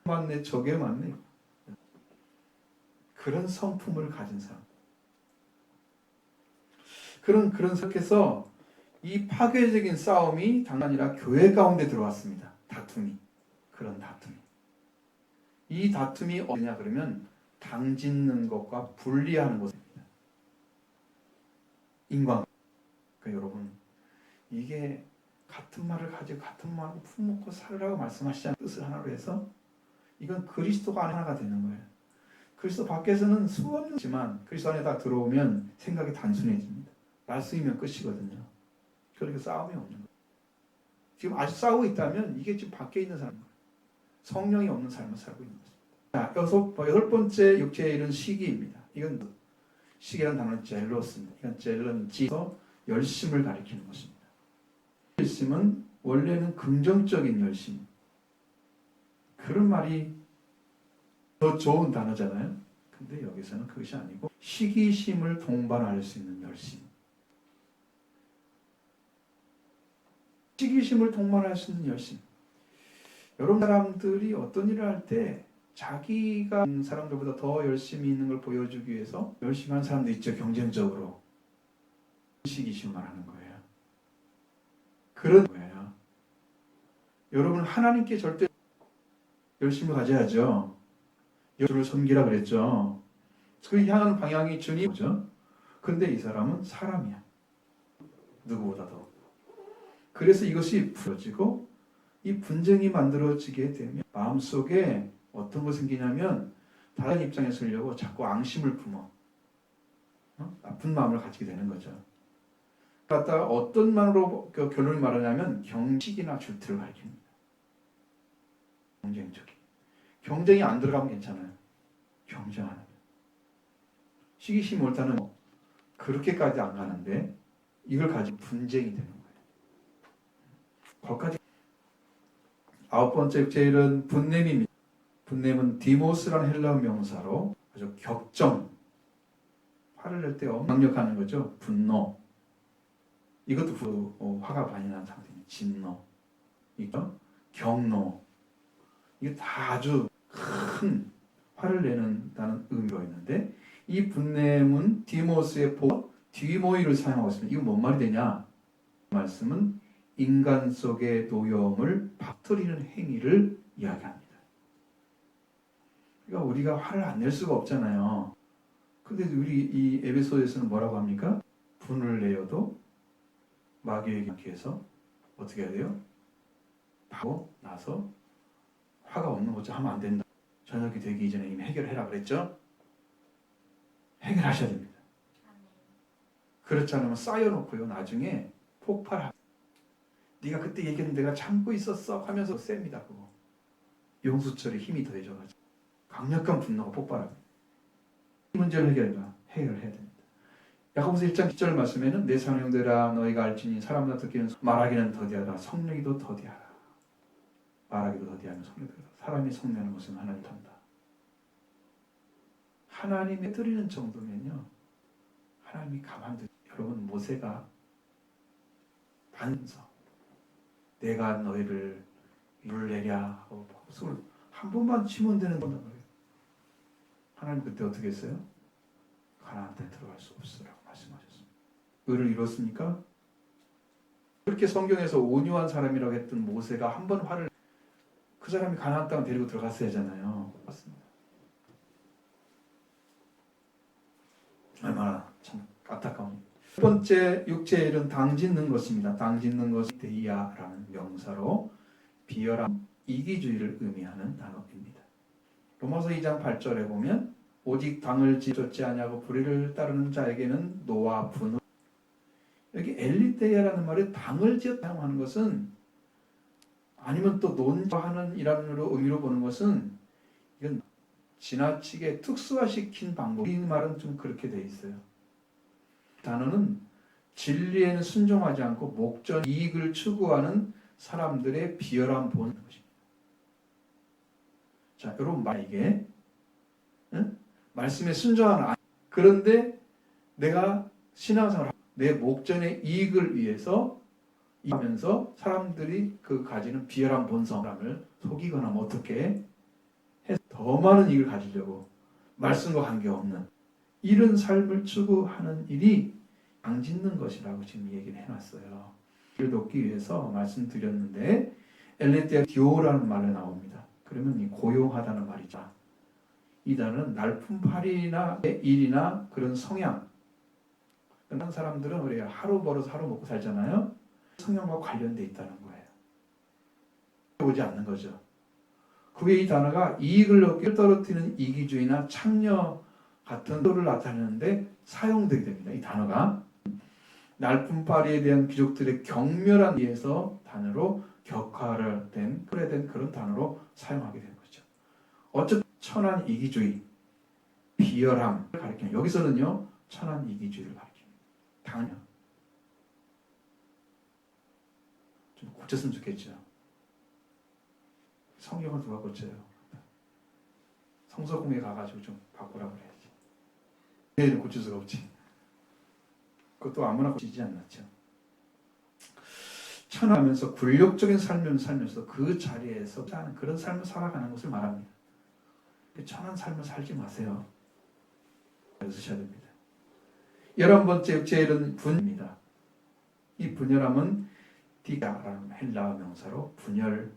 맞네, 저게 맞네. 그런 성품을 가진 사람. 그런 속에서 이 파괴적인 싸움이 당장 아니라 교회 가운데 들어왔습니다. 다툼이. 그런 다툼이. 이 다툼이 어디냐 그러면 당 짓는 것과 분리하는 것입니다. 인간. 그러니까 여러분 이게 같은 말을 가지고 같은 마음을 품먹고 살으라고 말씀하시지 않은 뜻을 하나로 해서 이건 그리스도가 하나가 되는 거예요. 그리스도 밖에서는 수없지만 그리스도 안에 다 들어오면 생각이 단순해집니다. 말씀이면 끝이거든요. 그렇게 싸움이 없는 거예요. 지금 아직 싸우고 있다면 이게 지금 밖에 있는 사람인 거예요. 성령이 없는 삶을 살고 있는 것입니다. 자, 여덟 번째 육체에 이른 시기입니다. 이건 시기라는 단어는 젤로스입니다. 이건 젤은 지서 열심을 가리키는 것입니다. 열심은 원래는 긍정적인 열심. 그런 말이 더 좋은 단어잖아요. 근데 여기서는 그것이 아니고 시기심을 동반할 수 있는 열심. 시기심을 동반할 수 있는 열심. 여러분 사람들이 어떤 일을 할 때 자기가 사람들보다 더 열심히 있는 걸 보여주기 위해서 열심히 하는 사람도 있죠. 경쟁적으로. 시기심을 하는 거예요. 그런 거예요. 여러분 하나님께 절대 열심을 가져야죠. 주를 섬기라 그랬죠. 그 향하는 방향이 주님이죠. 근데 이 사람은 사람이야. 누구보다 더. 그래서 이것이 풀어지고 이 분쟁이 만들어지게 되면 마음속에 어떤 것이 생기냐면 다른 입장에 서려고 자꾸 앙심을 품어. 나쁜 마음을 가지게 되는 거죠. 갖다가 어떤 말로 결론을 말하냐면 경직이나 질투를 가리킵니다. 경쟁적인. 경쟁이 안 들어가면 괜찮아요. 경쟁하는. 시기심이 옳다는 그렇게까지 안 가는데 이걸 가지고 분쟁이 되는 거예요. 거기까지. 아홉 번째 제일은 분냄입니다. 분냄은 디모스라는 헬라어 명사로 아주 격정, 화를 낼 때 강력하는 거죠. 분노. 이것도 화가 많이 난 상태입니다. 진노, 이거 경노. 이게 다 아주 큰 화를 내는다는 의미가 있는데 이 분냄은 디모스의 디모이를 사용하고 있습니다. 이거 뭔 말이 되냐? 말씀은 인간 속의 노여움을 박터리는 행위를 이야기합니다. 그러니까 우리가 화를 안 낼 수가 없잖아요. 근데 우리 이 에베소에서는 뭐라고 합니까? 분을 내어도 마귀에게 않게 해서 어떻게 해야 돼요? 하고 나서 화가 없는 거죠. 하면 안 된다. 저녁이 되기 이전에 이미 해결해라 그랬죠? 해결하셔야 됩니다. 그렇지 않으면 쌓여놓고요. 나중에 폭발하. 네가 그때 얘기했는데 내가 참고 있었어 하면서 셉니다. 그거. 용수철에 힘이 더해져가지고 강력한 분노가 폭발합니다. 이 문제를 해결해야 됩니다. 야고보서 1장 10절 말씀에는 내 사명되라 너희가 알지니 사람마다 듣기는 말하기는 더디하다 성내기도 더디하라. 말하기도 더디하면 성내기도 사람이 성내는 것은 하나님 탄다. 하나님의 드리는 정도면요. 하나님이 가만두지. 여러분 모세가 반서 내가 너희를 물 내랴 하고 손을 한 번만 치면 되는 거다 그래요. 하나님 그때 어떻게 했어요? 가나안 땅에 들어갈 수 없으라고 말씀하셨습니다. 의를 이뤘습니까? 그렇게 성경에서 온유한 사람이라고 했던 모세가 한 번 화를 그 사람이 가나안 땅 데리고 들어갔어야 하잖아요. 맞습니다. 얼마나 참 안타까운. 첫 번째 육체의 일은 당 짓는 것입니다. 당 짓는 것은 데이아라는 명사로 비열함, 이기주의를 의미하는 단어입니다. 로마서 2장 8절에 보면 오직 당을 짓지 아니하고 불의를 따르는 자에게는 노와 분노. 여기 엘리데이아라는 말에 당을 지어 사용하는 것은 아니면 또 논하는 이라는 의미로 보는 것은 이건 지나치게 특수화시킨 방법. 이 말은 좀 그렇게 돼 있어요. 단어는 진리에는 순종하지 않고 목적 이익을 추구하는 사람들의 비열한 본인 것입니다. 자, 여러분 이게 말씀에 순종하는 그런데 내가 신앙생활 내 목전의 이익을 위해서 하면서 사람들이 그 가지는 비열한 본성을 속이거나 뭐 어떻게 해서 더 많은 이익을 가지려고 말씀과 관계없는 이런 삶을 추구하는 일이 당 짓는 것이라고 지금 얘기를 해놨어요. 이를 돕기 위해서 말씀드렸는데 엘레테아 디오라는 말로 나옵니다. 그러면 이 고용하다는 말이죠. 이 단어는 날품팔이나 일이나 그런 성향. 그런 사람들은 그래요. 하루 벌어서 하루 먹고 살잖아요. 성향과 관련돼 있다는 거예요. 오지 않는 거죠. 그게 이 단어가 이익을 얻기 떨어뜨리는 이기주의나 창녀 같은 도를 나타내는데 사용되게 됩니다. 이 단어가 날품팔이에 대한 귀족들의 경멸한 이에서 단어로 격화를 된 그런 단어로 사용하게 된 거죠. 어쨌든 천한 이기주의, 비열함을 가리키는 여기서는요 천한 이기주의를 가리킵니다. 당연히 좀 고쳤으면 좋겠죠. 성경을 누가 고쳐요? 성서공에 가가지고 좀 바꾸라고 그래야지. 얘는 고칠 수가 없지. 그것도 아무나 고치지 않았죠. 천하면서 굴욕적인 삶을 살면서 그 자리에서 그런 삶을 살아가는 것을 말합니다. 천한 삶을 살지 마세요. 쓰셔야 됩니다. 11번째 육체일은 분입니다. 이 분열함은 디가라는 헬라어 명사로 분열,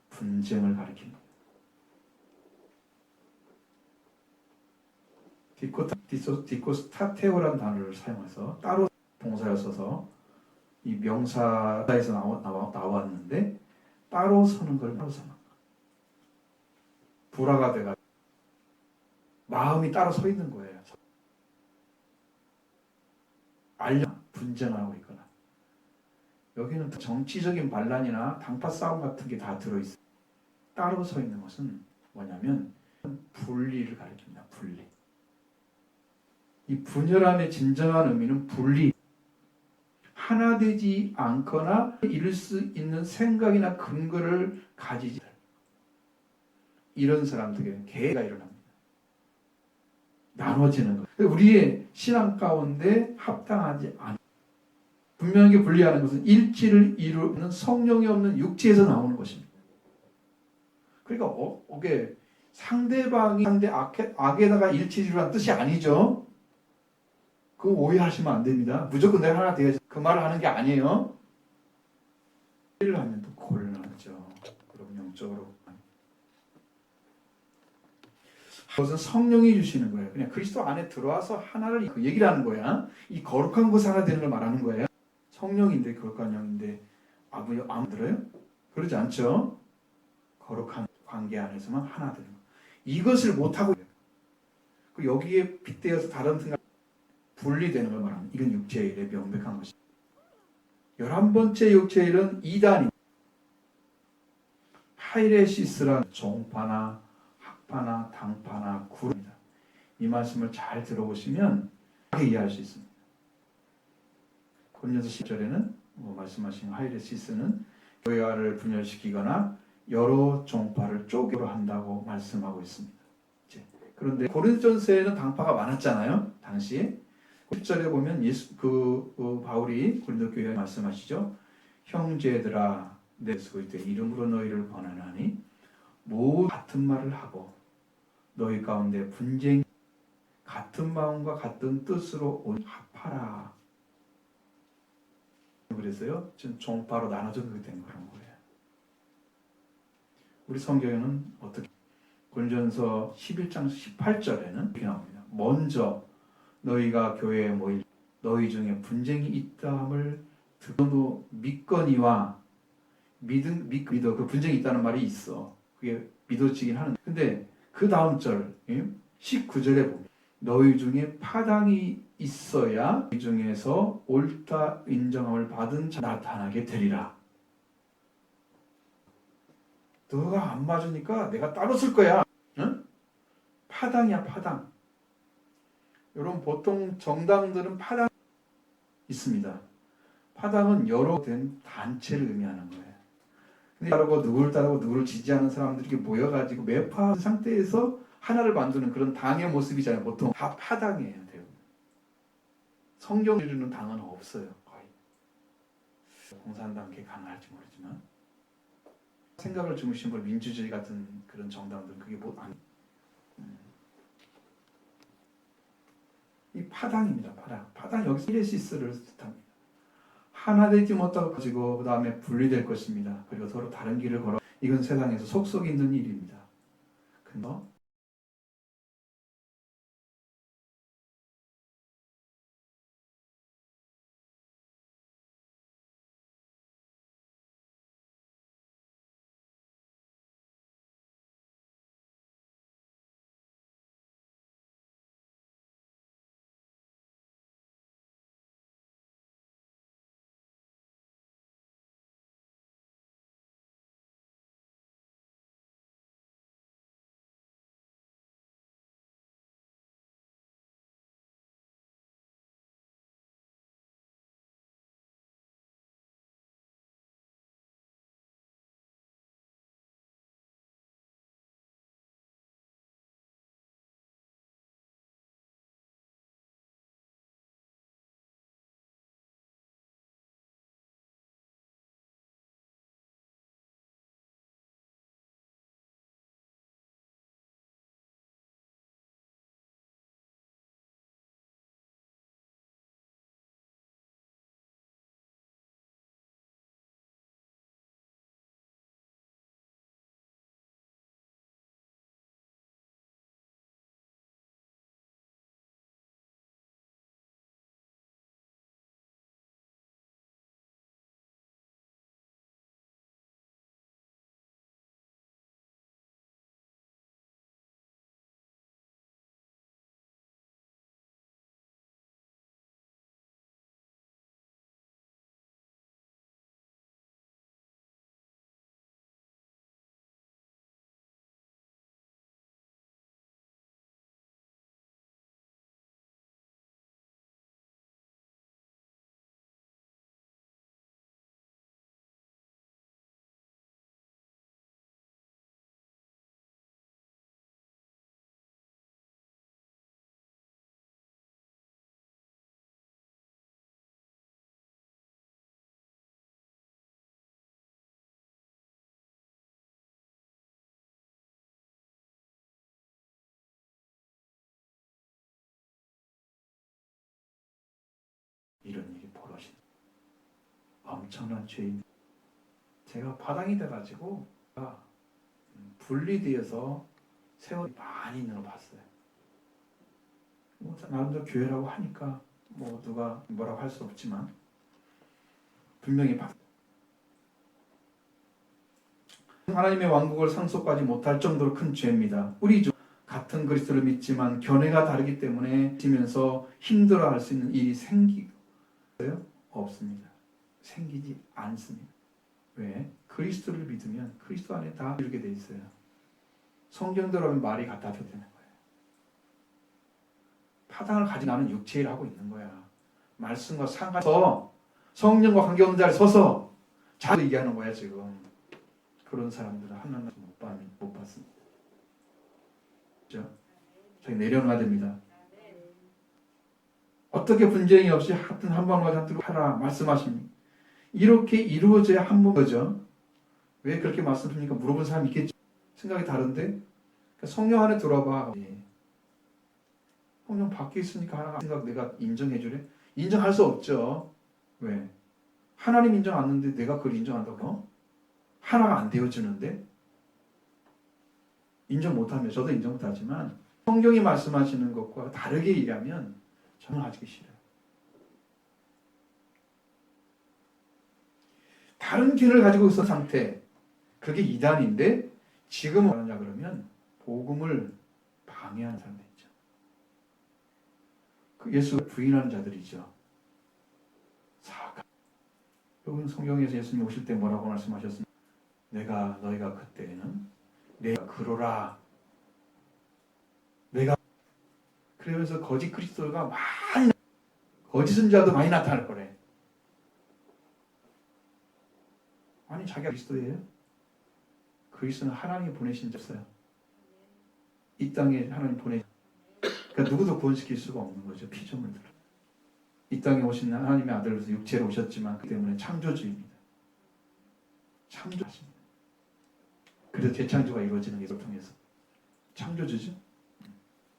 분쟁을 가리킵니다. 디코스타테오라는 단어를 사용해서 따로 동사를 써서 이 명사에서 나왔는데 따로 서는 걸 따로 서는 거. 불화가 돼가지고 마음이 따로 서 있는 거예요. 분쟁하고 있거나 여기는 정치적인 반란이나 당파 싸움 같은 게 다 들어있어요. 따로 서 있는 것은 뭐냐면 분리를 가리킵니다. 분리. 이 분열함의 진정한 의미는 분리. 하나 되지 않거나 이룰 수 있는 생각이나 근거를 가지지. 못. 。 이런 사람들에게 개가 일어납니다. 나눠지는 거예요. 우리의 신앙 가운데 합당하지 않은 분명하게 분리하는 것은 일치를 이루는 성령이 없는 육체에서 나오는 것입니다. 그러니까 이게 상대방이 악에다가 일치주라는 뜻이 아니죠. 그거 오해하시면 안 됩니다. 무조건 내가 하나 되어야지 그 말을 하는 게 아니에요. 일을 하면 또 곤란하죠. 그럼 영적으로 그것은 성령이 주시는 거예요. 그냥 그리스도 안에 들어와서 하나를 그 얘기를 하는 거야. 이 거룩한 것 하나 되는 걸 말하는 거예요. 성령인데 거룩한 영인데 아무 들어요? 그러지 않죠. 거룩한 관계 안에서만 하나 되는 거. 이것을 못하고 그 여기에 빗대어서 다른 생각 분리되는 걸 말합니다. 이건 육체의 일에 명백한 것입니다. 11번째 육체의 일은 이단입니다. 하이레시스란 종파나 학파나 당파나 구입니다. 이 말씀을 잘 들어보시면 이해할 수 있습니다. 고린도서 10절에는 말씀하신 하이레시스는 교회화를 분열시키거나 여러 종파를 쪼개로 한다고 말씀하고 있습니다. 그런데 고린도전서에는 당파가 많았잖아요. 당시에 10절에 보면 바울이 고린도 교회에 말씀하시죠. 형제들아 내 그리스도의 이름으로 너희를 권하나니 모두 같은 말을 하고 너희 가운데 분쟁 같은 마음과 같은 뜻으로 합하라. 그래서요. 지금 종파로 나눠져 된 그런 거예요. 우리 성경에는 어떻게 고린도전서 11장 18절에는 이렇게 나옵니다. 먼저 너희가 교회에 모일 너희 중에 분쟁이 있다함을 듣고 믿거니와 믿어 그 분쟁이 있다는 말이 있어. 그게 믿어지긴 하는데 근데 그 다음 절 19절에 보면 너희 중에 파당이 있어야 이 중에서 옳다 인정함을 받은 자 나타나게 되리라. 너가 안 맞으니까 내가 따로 쓸 거야. 응? 파당이야 파당. 여러분 보통 정당들은 파당 있습니다. 파당은 여러 된 단체를 의미하는 거예요. 근데 누구를 따르고 누구를 지지하는 사람들이 모여가지고 매파한 상태에서 하나를 만드는 그런 당의 모습이잖아요. 보통 다 파당이에요. 대부분. 성경을 이루는 당은 없어요. 거의. 공산당 게 가능할지 모르지만 생각을 주무신 걸 민주주의 같은 그런 정당들은 그게 이 파당입니다. 파당 여기서 히레시스를 뜻합니다. 하나 되지 못하고 가지고 그 다음에 분리될 것입니다. 그리고 서로 다른 길을 걸어 이건 세상에서 속속 있는 일입니다. 근데 이런 일이 벌어진 엄청난 죄인. 제가 파당이 돼가지고 분리되어서 세월이 많이 있는 걸 봤어요. 뭐 나름대로 교회라고 하니까 뭐 누가 뭐라고 할 수 없지만 분명히 하나님의 왕국을 상속하지 못할 정도로 큰 죄입니다. 우리 중 같은 그리스도를 믿지만 견해가 다르기 때문에 지면서 힘들어할 수 있는 일이 생기고요? 없습니다. 생기지 않습니다. 왜? 그리스도를 믿으면 그리스도 안에 다 이루게 돼 있어요. 성경대로 하면 말이 같아도 되는 거예요. 파당을 가지고 나는 육체를 하고 있는 거야. 말씀과 상관해서 성령과 관계없는 자리에 서서 자주 얘기하는 거야 지금. 그런 사람들은 하나님 못 봤습니다. 그렇죠? 저희 내려놔야 됩니다. 어떻게 분쟁이 없이 하여튼 한 번만 잡도록 하라 말씀하십니다. 이렇게 이루어져야 한 번 거죠. 왜 그렇게 말씀하십니까? 물어본 사람이 있겠죠. 생각이 다른데 그러니까 성령 안에 들어봐. 성령 밖에 있으니까 하나가 생각 내가 인정해 주래? 인정할 수 없죠. 왜? 하나님 인정 안 하는데 내가 그걸 인정한다고? 하나가 안 되어주는데? 인정 못하면 저도 인정 못하지만 성경이 말씀하시는 것과 다르게 얘기하면 저는 하기 싫어요. 다른 견해를 가지고 있던 상태, 그게 이단인데 지금은 뭐냐 그러면 복음을 방해하는 사람들 있죠. 그 예수를 부인하는 자들이죠. 사가. 여러분 성경에서 예수님 오실 때 뭐라고 말씀하셨습니까? 너희가 그때는 내가 그러라. 내가 그러면서 거짓 그리스도가 많이 거짓 선자도 많이 나타날 거래. 아니 자기가 그리스도예요? 그리스도는 하나님이 보내신 자였어요. 이 땅에 하나님 그러니까 누구도 구원시킬 수가 없는 거죠. 피조물들. 이 땅에 오신 하나님의 아들로서 육체로 오셨지만 그 때문에 창조주입니다. 창조하십니다. 그래서 재창조가 이루어지는 것을 통해서 창조주죠.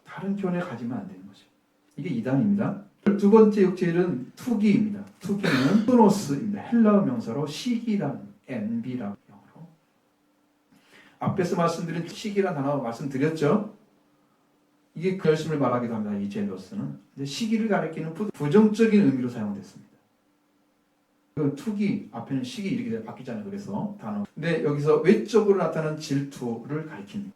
다른 견해 가지면 안 되는 거죠. 이게 이단입니다. 두 번째 육체일은 투기입니다. 투기는 크로노스입니다. 헬라어 명사로 시기란 엔비라고 영어로. 앞에서 말씀드린 시기란 단어 말씀드렸죠. 이게 그 열심을 말하기도 합니다. 이 젤로스는. 근데 시기를 가리키는 부정적인 의미로 사용됐습니다. 투기 앞에는 시기 이렇게 바뀌잖아요. 그래서 단어. 근데 여기서 외적으로 나타나는 질투를 가리킵니다.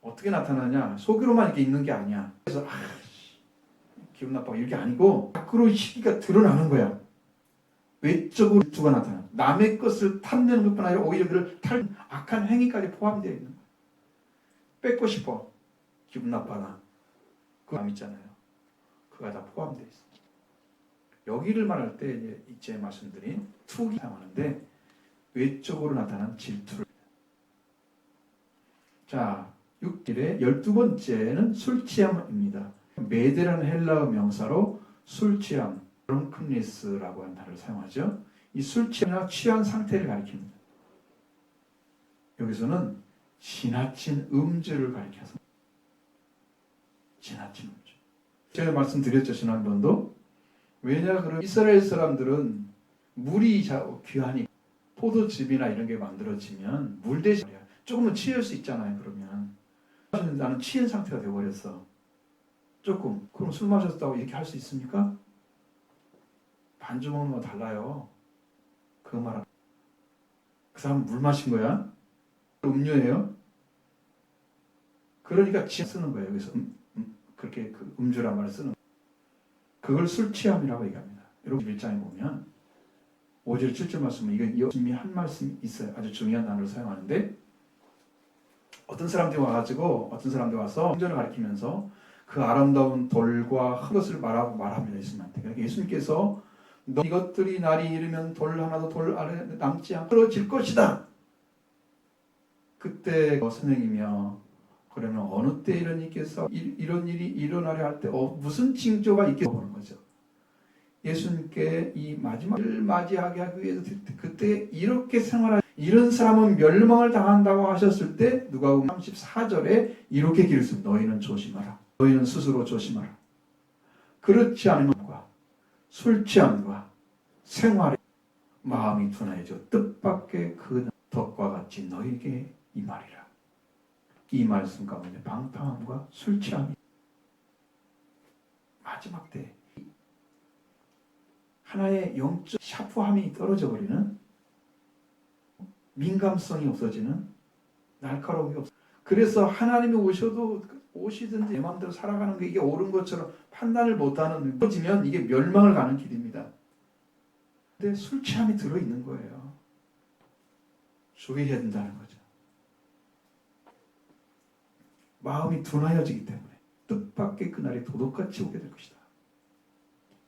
어떻게 나타나냐? 속으로만 이렇게 있는 게 아니야. 그래서 기분 나빠 이렇게 아니고 밖으로 시기가 드러나는 거야. 외적으로 질투가 나타나. 남의 것을 탐내는 것뿐 아니라 오히려 그를 악한 행위까지 포함되어 있는 거야. 뺏고 싶어. 기분 나빠나. 그 마음 있잖아요. 그가 다 포함되어 있어. 여기를 말할 때 이제 말씀드린 투기 사용하는데 외적으로 나타난 질투를. 자, 6일의 12번째는 술 취함입니다. 메데라는 헬라어 명사로 술 취함, 드렁큰리스라고 하는 단어를 사용하죠. 이 술 취함이나 취한 상태를 가리킵니다. 여기서는 지나친 음주를 가리켜서 지나친 음주. 제가 말씀드렸죠 지난번도. 왜냐 그러면 이스라엘 사람들은 물이 귀하니 포도즙이나 이런 게 만들어지면 물 대신 조금은 취할 수 있잖아요. 그러면 나는 취한 상태가 되어버렸어. 조금. 그럼 술 마셨다고 이렇게 할 수 있습니까? 반주 먹는 거 달라요. 그 말. 그 사람은 물 마신 거야? 음료예요? 그러니까 쓰는 거예요. 여기서 그렇게 그 음주란 말을 쓰는 거예요. 그걸 술 취함이라고 얘기합니다. 여러분 1장에 보면 5절 7절 말씀은 이미 한 말씀이 있어요. 아주 중요한 단어를 사용하는데 어떤 사람들이 와서 성전을 가리키면서 그 아름다운 돌과 흙 것을 말합니다. 예수님한테. 그러니까 예수님께서 이것들이 날이 이르면 돌 하나도 돌 아래 남지 않고 떨어질 것이다. 그때 선생이며 그러면 어느 때 이런 일이 일어나려 할 때 무슨 징조가 있겠어 보는 거죠. 예수님께 이 마지막을 맞이하게 하기 위해서 그때 이렇게 생활할 이런 사람은 멸망을 당한다고 하셨을 때 누가복음 34절에 이렇게 기록했습니다. 너희는 조심하라. 너희는 스스로 조심하라. 그렇지 않으면 술 취함과 생활에 마음이 둔하여져 뜻밖의 그 덕과 같이 너에게 임하리라. 이 말씀 가운데 방탕함과 술 취함이 마지막 때 하나의 영적 샤프함이 떨어져 버리는, 민감성이 없어지는, 날카로움이 없어. 그래서 하나님이 오시든지 내 마음대로 살아가는 게 이게 옳은 것처럼 판단을 못하는, 꺼지면 이게 멸망을 가는 길입니다. 근데 술 취함이 들어있는 거예요. 주의해야 된다는 거죠. 마음이 둔하여지기 때문에 뜻밖의 그날이 도둑같이 오게 될 것이다.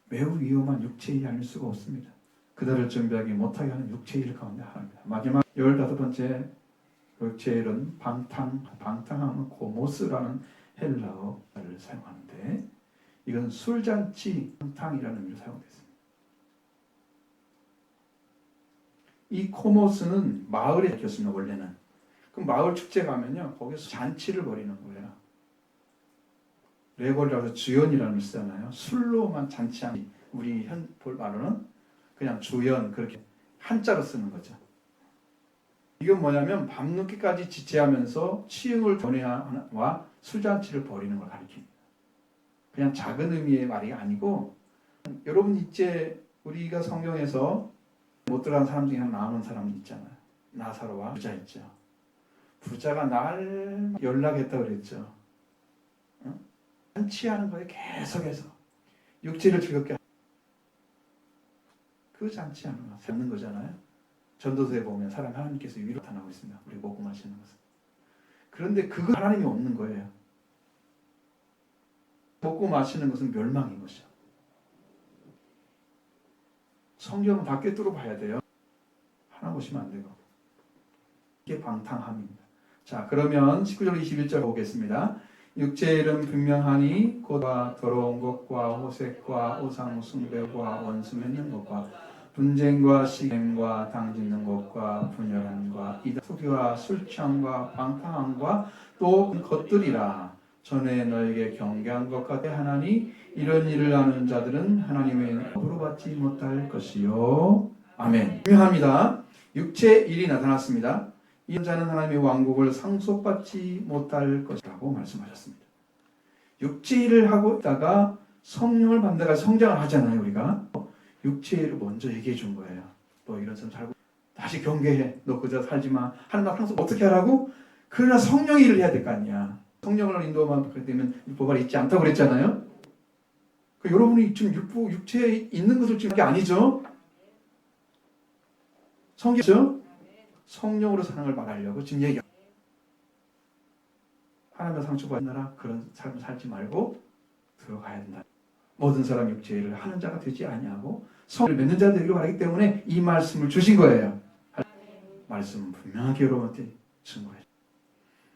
매우 위험한 육체의 일이 아닐 수가 없습니다. 그들을 준비하기 못하게 하는 육체의 일 가운데 하나입니다. 마지막 15번째 육체의 일은 방탕함은 코모스라는 헬라어를 사용하는데, 이건 술잔치 방탕이라는 의미로 사용됐습니다. 이 코모스는 마을에 있었습니다. 원래는. 그 마을 축제 가면요, 거기서 잔치를 벌이는 거예요. 레골이라고 주연이라는 걸 쓰잖아요. 술로만 잔치하는, 우리 볼 말로는 그냥 주연, 그렇게 한자로 쓰는 거죠. 이건 뭐냐면 밤늦게까지 지체하면서 치흥을 전해와 술잔치를 벌이는 걸 가리킵니다. 그냥 작은 의미의 말이 아니고, 여러분 이제 우리가 성경에서 못 들어간 사람 중에 하나 나오는 사람이 있잖아요. 나사로와 부자 있죠. 부자가 날 연락했다고 그랬죠. 잔치하는 거에 계속해서 육체를 즐겁게 그 잔치하는 거 잡는 거잖아요. 전도서에 보면 사람 하나님께서 위로 나타나고 있습니다. 우리 먹고 마시는 것은. 그런데 그거 하나님이 없는 거예요. 먹고 마시는 것은 멸망인 것이죠. 성경은 다 꿰뚫어 봐야 돼요. 하나 보시면 안 되고. 이게 방탕함입니다. 자, 그러면 19절 21절 보겠습니다. 육체의 일은 분명하니 곧과 더러운 것과 호색과 우상 숭배와 원수 맺는 것과 분쟁과 시행과 당짓는 것과 분열함과 이단 소리와 술 취함과 방탕함과 또 것들이라. 전에 너에게 경계한 것 같아 하나니 이런 일을 하는 자들은 하나님의 법으로 받지 못할 것이요. 아멘. 중요합니다. 육체의 일이 나타났습니다. 이 자는 하나님의 왕국을 상속받지 못할 것이라고 말씀하셨습니다. 육체의 일을 하고 있다가 성령을 받다가 성장을 하잖아요. 우리가 육체의 일을 먼저 얘기해 준 거예요. 너 이런 삶 살고 다시 경계해. 너 그저 살지 마. 하나님 상속 어떻게 하라고? 그러나 성령의 일을 해야 될 거 아니야. 성령을 인도만 받게 되면 율법을 잊지 않다고 그랬잖아요. 여러분이 지금 육체에 있는 것을 지금 게 아니죠. 성경이죠. 성령으로 사는 걸 말하려고 지금 얘기합니다. 하나님의 상처받느라 그런 삶을 살지 말고 들어가야 된다. 모든 사람 육체의 일을 하는 자가 되지 아니하고 성을 맺는 자가 되기를 바라기 때문에 이 말씀을 주신 거예요. 말씀은 분명하게 여러분한테 증거해요.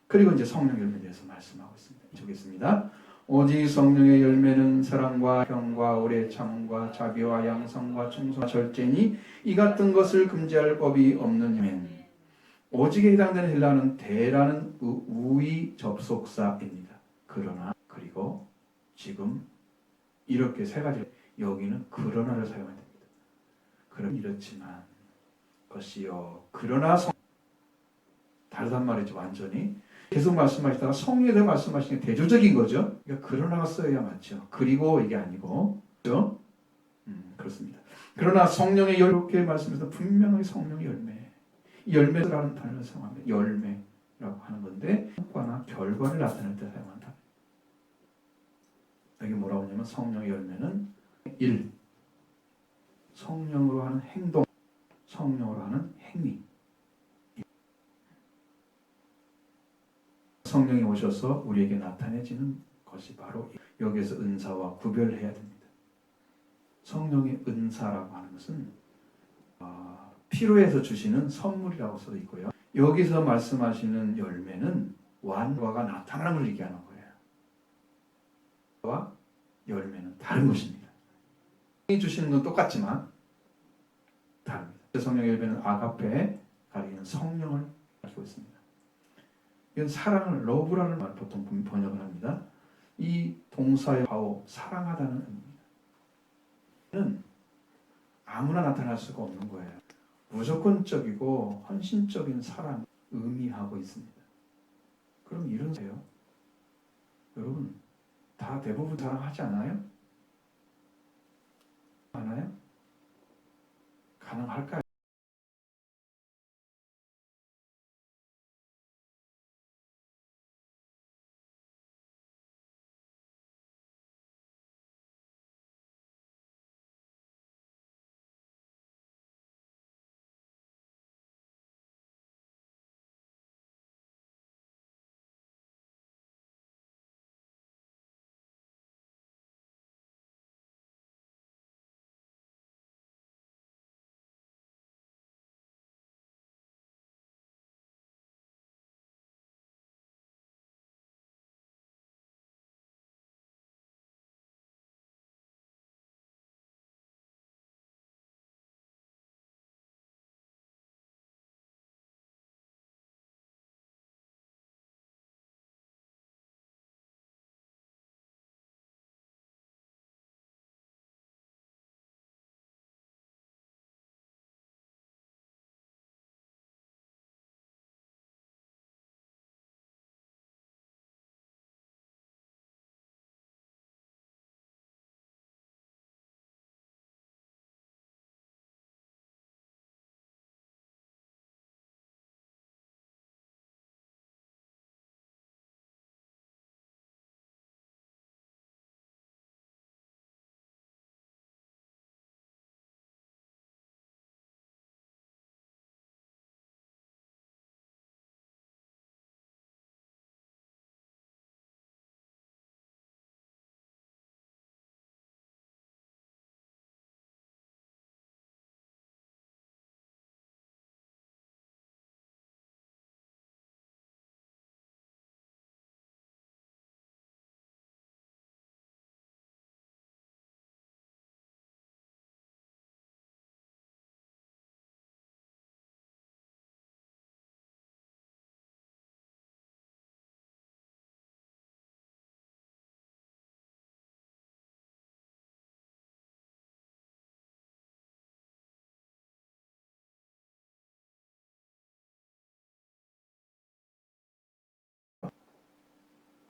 그리고 이제 성령 열매에 대해서 말씀하고 있습니다. 보겠습니다. 오직 성령의 열매는 사랑과 형과 오래 참과 자비와 양성과 충성과 절제니 이 같은 것을 금지할 법이 없는 면. 오직에 해당되는 헬라어는 대라는 우의 접속사입니다. 그러나 그리고 지금 이렇게 세 가지, 여기는 그러나를 사용해야 됩니다. 그럼 이렇지만 것이요 그러나 다르단 말이죠. 완전히 계속 말씀하시다가 성령에 대해 말씀하시는 게 대조적인 거죠. 그러니까 그러나가 써야 맞죠. 그리고 이게 아니고 그렇죠? 그렇습니다. 그러나 성령의 이렇게 말씀해서 분명히 성령의 열매, 이 열매라는 단어를 사용합니다. 열매라고 하는 건데 효과나 결과를 나타낼 때 사용한다. 여기 뭐라고 하냐면 성령의 열매는 1. 성령으로 하는 행동, 성령으로 하는 행위. 성령이 오셔서 우리에게 나타내지는 것이 바로 여기에서 은사와 구별해야 됩니다. 성령의 은사라고 하는 것은 필요해서 주시는 선물이라고 써 있고요. 여기서 말씀하시는 열매는 완과가 나타나는 걸 얘기하는 거예요. 와 열매는 다른 것입니다. 성령이 주시는 건 똑같지만 다릅니다. 성령의 열매는 아가페, 가리키는 성령을 가지고 있습니다. 이건 사랑을 러브라는 말 보통 번역을 합니다. 이 동사의 바오, 사랑하다는 의미입니다. 이는 아무나 나타날 수가 없는 거예요. 무조건적이고 헌신적인 사랑 의미하고 있습니다. 그럼 이런 거예요. 여러분 다 대부분 사랑하지 않아요? 하나요? 가능할까요?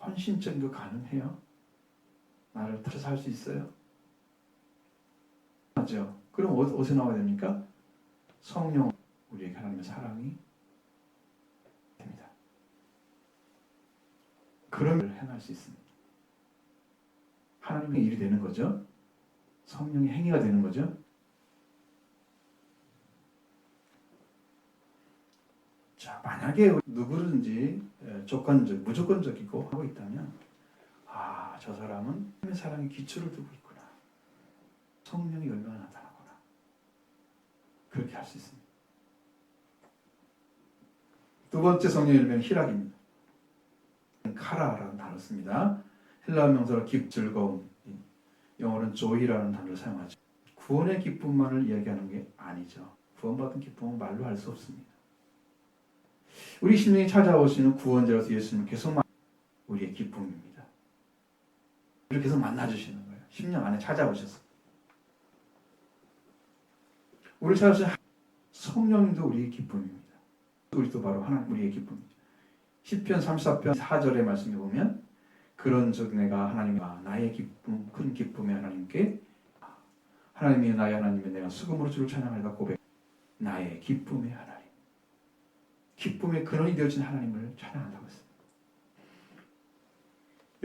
헌신적인 거 가능해요? 나를 틀어서 할 수 있어요? 맞죠? 그럼 어디서 나와야 됩니까? 성령 우리에게 하나님의 사랑이 됩니다. 그런 걸 행할 수 있습니다. 하나님의 일이 되는 거죠. 성령의 행위가 되는 거죠. 자, 만약에 누구든지 무조건적이고 하고 있다면 저 사람은 하나님의 사랑에 기초를 두고 있구나. 성령이 얼마나 나타나구나. 그렇게 할 수 있습니다. 두 번째 성령의 열매는 희락입니다. 카라라는 단어를 씁니다. 헬라어 명사로 즐거움, 영어로는 joy라는 단어를 사용하죠. 구원의 기쁨만을 이야기하는 게 아니죠. 구원받은 기쁨은 말로 할 수 없습니다. 우리 심령이 찾아오시는 구원자로서 예수님은 계속 우리의 기쁨입니다. 우리를 계속 만나주시는 거예요. 심령 안에 찾아오셔서. 우리를 찾아오신 성령님도 우리의 기쁨입니다. 우리도 바로 하나님 우리의 기쁨이죠. 시편 34편 4절의 말씀에 보면 그런즉 내가 하나님과 나의 기쁨 큰 기쁨의 하나님께 하나님이 나의 하나님의 내가 수금으로 주를 찬양하리라 고백. 나의 기쁨의 하나님, 기쁨의 근원이 되어진 하나님을 찬양한다고 했습니다.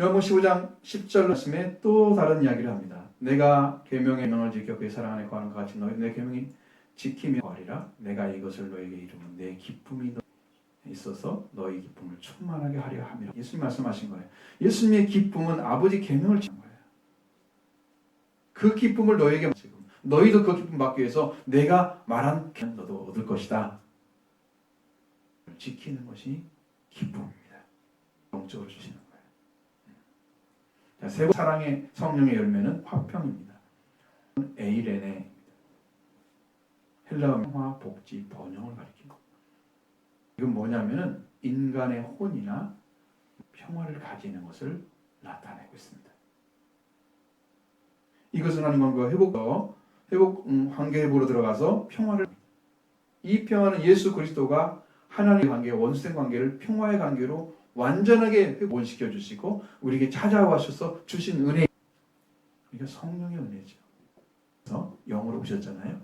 요한복음 15장 10절 말씀에 또 다른 이야기를 합니다. 내가 계명의 명을 지켜 그의 사랑 안에 거하는 것 같이 너희 내 계명이 지키며 거하리라. 내가 이것을 너에게 이루면 내 기쁨이 있어서 너희 기쁨을 충만하게 하려 함이라. 예수님 말씀하신 거예요. 예수님의 기쁨은 아버지 계명을 지키는 거예요. 그 기쁨을 너에게 지금 너희도 그 기쁨 받기 위해서 내가 말한 너도 얻을 것이다. 지키는 것이 기쁨입니다. 영적으로 주시는 거예요. 자, 세 번째 사랑의 성령의 열매는 화평입니다. 에이레네 헬라어 평화, 복지, 번영을 가리킵니다. 이건 뭐냐면은 인간의 혼이나 평화를 가지는 것을 나타내고 있습니다. 이것은 하나님과 회복과 회복 관계로 들어가서 평화를, 이 평화는 예수 그리스도가 하나님의 관계, 원수된 관계를 평화의 관계로 완전하게 회복시켜 주시고 우리에게 찾아와셔서 주신 은혜, 이게 성령의 은혜죠. 그래서 영으로 오셨잖아요.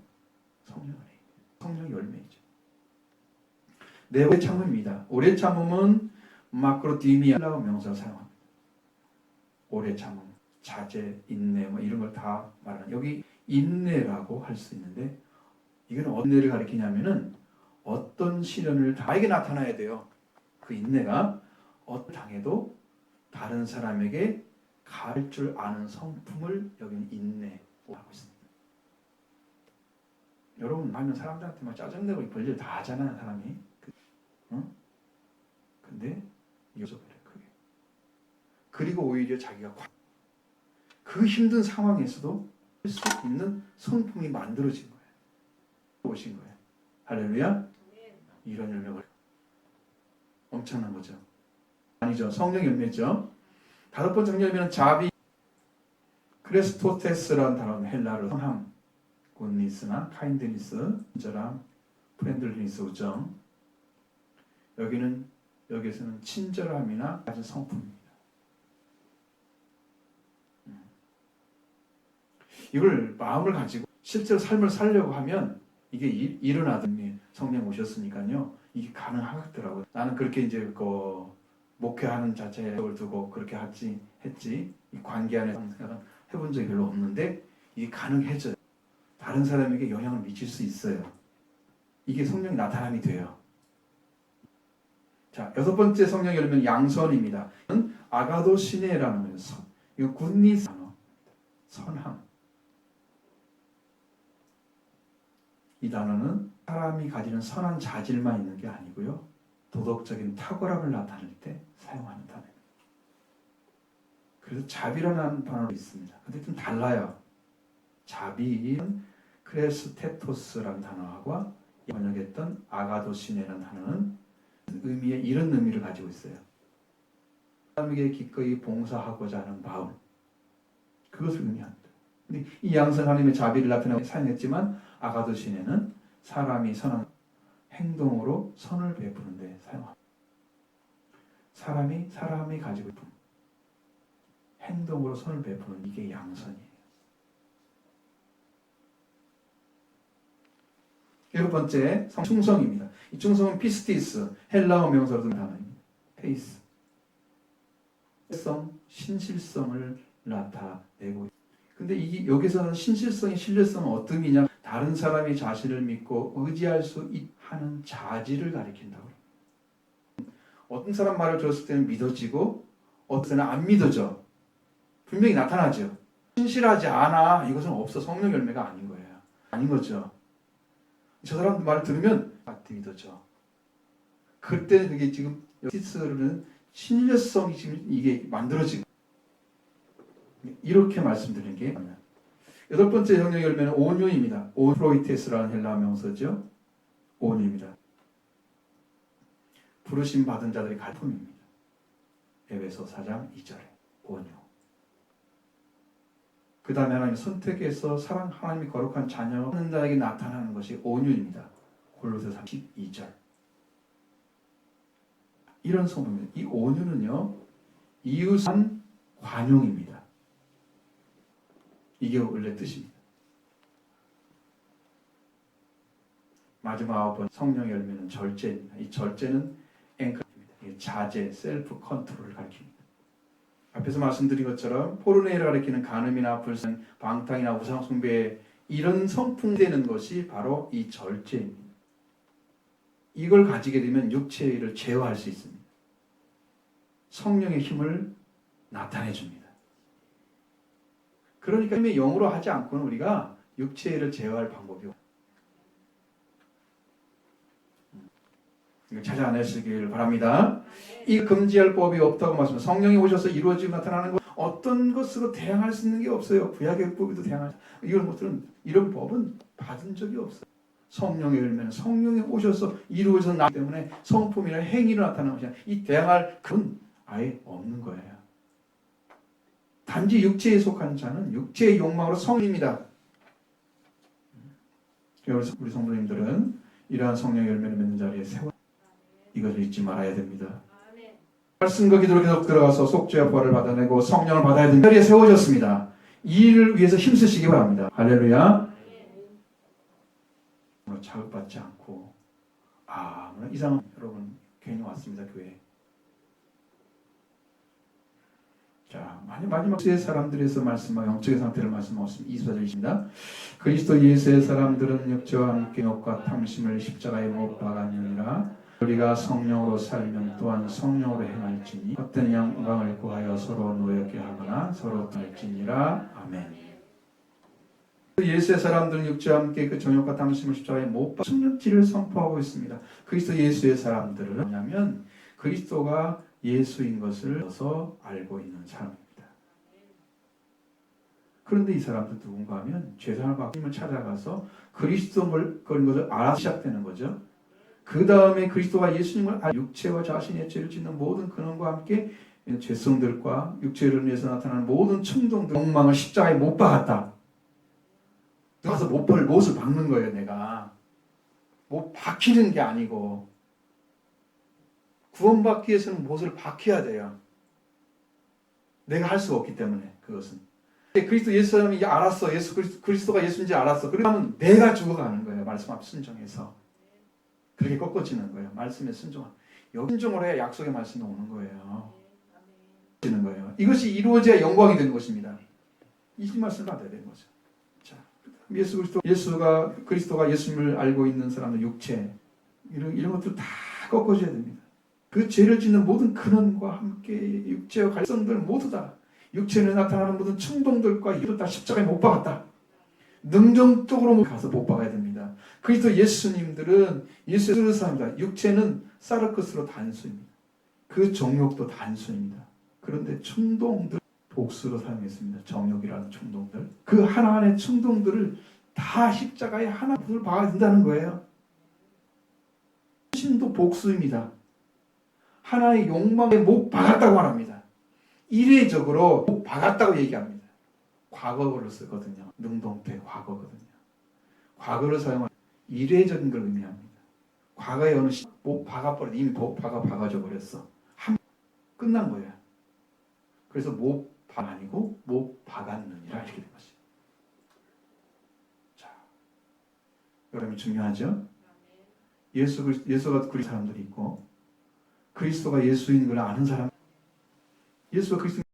성령 은혜, 성령 열매이죠. 네, 오래 참음입니다. 오래 참음은 마크로디미아라고 명사를 사용합니다. 오래 참음, 자제, 인내 뭐 이런 걸 다 말하는, 여기 인내라고 할 수 있는데 이건 어떤 인내를 가리키냐면은 어떤 시련을 나에게 나타나야 돼요. 그 인내가 어떤 당해도 다른 사람에게 갈 줄 아는 성품을 여기는 인내라고 하고 있습니다. 여러분 하면 사람들한테 막 짜증내고 별일 다 하잖아요, 사람이. 근데 이어서 그래, 그게. 그리고 오히려 자기가 그 힘든 상황에서도 할 수 있는 성품이 만들어진 거예요. 오신 거예요. 할렐루야. 이런 열매가 엄청난 거죠. 아니죠. 성령 열매죠. 다섯 번째 성령 열매는 자비, 크레스토테스라는 단어는 헬라로 성함, 굿니스나 카인드니스, 친절함, 프렌들리니스, 우정. 여기서는 친절함이나 가진 성품입니다. 이걸 마음을 가지고 실제로 삶을 살려고 하면 이게 일어나더니 성령 오셨으니까요. 이게 가능하더라고요. 나는 그렇게 이제 목회하는 자체를 두고 그렇게 했지. 이 관계 안에서 생각은 해본 적이 별로 없는데 이게 가능해져요. 다른 사람에게 영향을 미칠 수 있어요. 이게 성령이 나타남이 돼요. 자, 여섯 번째 성령 열매는 양선입니다. 아가도 시네라는 거예요. 이거 굿니스 단어, 선함. 이 단어는 사람이 가지는 선한 자질만 있는 게 아니고요. 도덕적인 탁월함을 나타낼 때 사용하는 단어입니다. 그래서 자비라는 단어도 있습니다. 근데 좀 달라요. 자비는 크레스테토스라는 단어하고 번역했던 아가도시네라는 단어는 이런 의미를 가지고 있어요. 사람에게 기꺼이 봉사하고자 하는 마음, 그것을 의미합니다. 근데 이 양선 하나님의 자비를 나타내고 사용했지만 아가도시네는 사람이 선한 행동으로 선을 베푸는 데 사용합니다. 사람이 가지고 있는 행동으로 선을 베푸는, 이게 양선이에요. 일곱 번째 충성입니다. 이 충성은 피스티스, 헬라어 명사로 든 단어입니다. 페이스, 신실성을 나타내고. 근데 여기서는 신실성의 신뢰성은 어떤 의미냐? 다른 사람이 자신을 믿고 의지할 수 하는 자질을 가리킨다고. 어떤 사람 말을 들었을 때는 믿어지고 어떤 때는 안 믿어져. 분명히 나타나죠. 신실하지 않아. 이것은 없어. 성령 열매가 아닌 거예요. 아닌 거죠. 저 사람 말을 들으면 믿어져. 그때는 그게 지금 티스는 신뢰성이 지금 이게 만들어지고, 이렇게 말씀드리는 게 여덟 번째 성령 열매는 온유입니다. 프로이테스라는 헬라 명사죠. 온유입니다. 부르심 받은 자들의 갈품입니다. 에베소 4장 2절에 온유. 그 다음에 하나님 선택해서 하나님이 거룩한 자녀 하는 자에게 나타나는 것이 온유입니다. 골로새 32절. 이런 성품입니다. 이 온유는요, 이웃한 관용입니다. 이게 원래 뜻입니다. 마지막 9번 성령 열매는 절제입니다. 이 절제는 앵커입니다. 자제, 셀프 컨트롤을 가리킵니다. 앞에서 말씀드린 것처럼 포르네이를 가리키는 간음이나 불상, 방탕이나 우상 숭배, 이런 성품되는 것이 바로 이 절제입니다. 이걸 가지게 되면 육체의 일을 제어할 수 있습니다. 성령의 힘을 나타내 줍니다. 그러니까 힘의 영으로 하지 않고는 우리가 육체의 일을 제어할 방법이 없어요. 이거 찾아내시길 바랍니다. 이 금지할 법이 없다고 말씀합니다. 성령이 오셔서 이루어지고 나타나는 것, 어떤 것으로 대항할 수 있는 게 없어요. 구약의 법에도 대항할 수, 이런 법은 받은 적이 없어요. 성령의 열매는 성령이 오셔서 이루어져서 나기 때문에 성품이나 행위로 나타나는 것이 아니라 이 대항할 그건 아예 없는 거예요. 단지 육체에 속한 자는 육체의 욕망으로 성입니다. 우리 성도님들은 이러한 성령 열매를 맺는 자리에 세워 이것을 잊지 말아야 됩니다. 말씀과 기도로 계속 들어가서 속죄와 부활을 받아내고 성령을 받아야 되는 자리에 세워졌습니다. 이 일을 위해서 힘쓰시기 바랍니다. 할렐루야. 자극받지 않고 이상 여러분 괜히 왔습니다 교회. 자, 마지막 세 사람들에서 말씀하고 영적인 상태를 말씀하고 있습니다. 24절입니다. 그리스도 예수의 사람들은 육체와 함께 욕과 탐심을 십자가에 못 박았느니라. 우리가 성령으로 살면 또한 성령으로 행할지니 어떤 영광을 구하여 서로 노엽게 하거나 서로 할지니라. 아멘. 예수의 사람들은 육체와 함께 그 정욕과 탐심을 십자가에 못 박아 승리를 선포하고 있습니다. 그리스도 예수의 사람들은 뭐냐면 그리스도가 예수인 것을 알고 있는 사람입니다. 그런데 이 사람들 누군가 하면 죄상을 받고 힘을 찾아가서 그리스도인 것을 알아 시작되는 거죠. 그 다음에 그리스도가 예수님을 육체와 자신의 죄를 짓는 모든 근원과 함께 죄성들과 육체를 위해서 나타나는 모든 충동들, 욕망을 십자가에 못 박았다. 가서 못을 박는 거예요. 내가 못 박히는 게 아니고 구원받기 위해서는 못을 박혀야 돼요. 내가 할 수가 없기 때문에 그것은. 그리스도 예수님이 알았어. 그리스도가 예수인지 알았어. 그러면 내가 죽어가는 거예요. 말씀 앞 순종해서. 그렇게 꺾어지는 거예요. 말씀에 순종. 순종을 해야 약속의 말씀이 오는 거예요. 이것이 이루어져야 영광이 되는 것입니다. 이 말씀을 받아야 되는 거죠. 자, 그리스도가 예수님을 알고 있는 사람의 육체 이런 것들 다 꺾어줘야 됩니다. 그 죄를 짓는 모든 근원과 함께 육체와 갈성들 모두 다 육체에 나타나는 모든 충동들과 이도 다 십자가에 못 박았다. 능정적으로 가서 못 박아야 됩니다. 그리스도 예수님들은 예수의 사람입니다. 육체는 사르크스로 단수입니다. 그 정욕도 단수입니다. 그런데 충동들 복수로 사용했습니다. 정욕이라는 충동들. 그 하나하나의 충동들을 다 십자가에 하나를 박아야 된다는 거예요. 신도 복수입니다. 하나의 욕망에 못 박았다고 말합니다. 이례적으로 못 박았다고 얘기합니다. 과거를 쓰거든요. 능동태 과거거든요. 과거를 사용한 이례적인 걸 의미합니다. 과거에 어느 못 박아버려 이미 박아져 버렸어. 끝난 거예요. 그래서 못 아니고 못 박았느니라 이렇게 된 것이죠. 자, 여러분 중요하죠? 예수가 그리스도 사람들이 있고 그리스도가 예수인 걸 아는 사람, 예수가 그리스도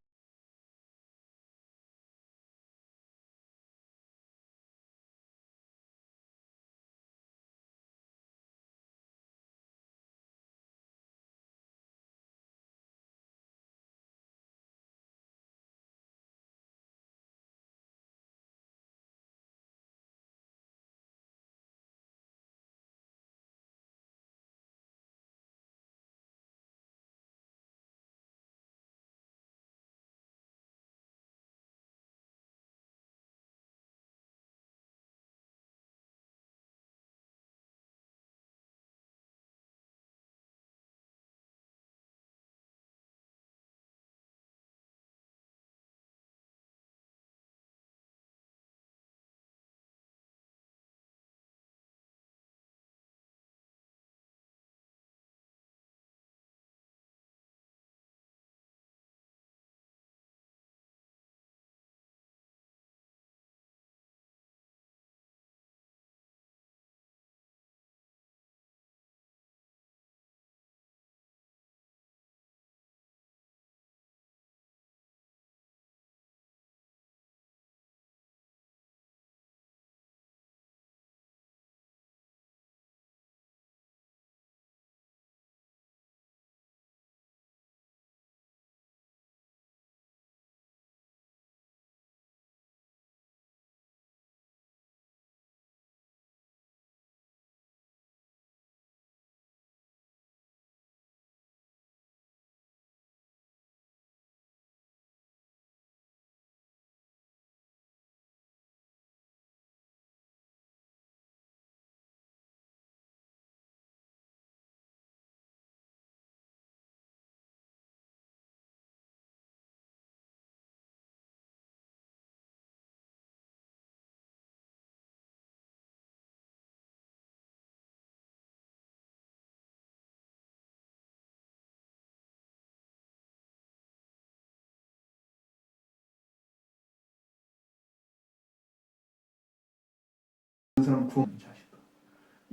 사람 구원 자식도.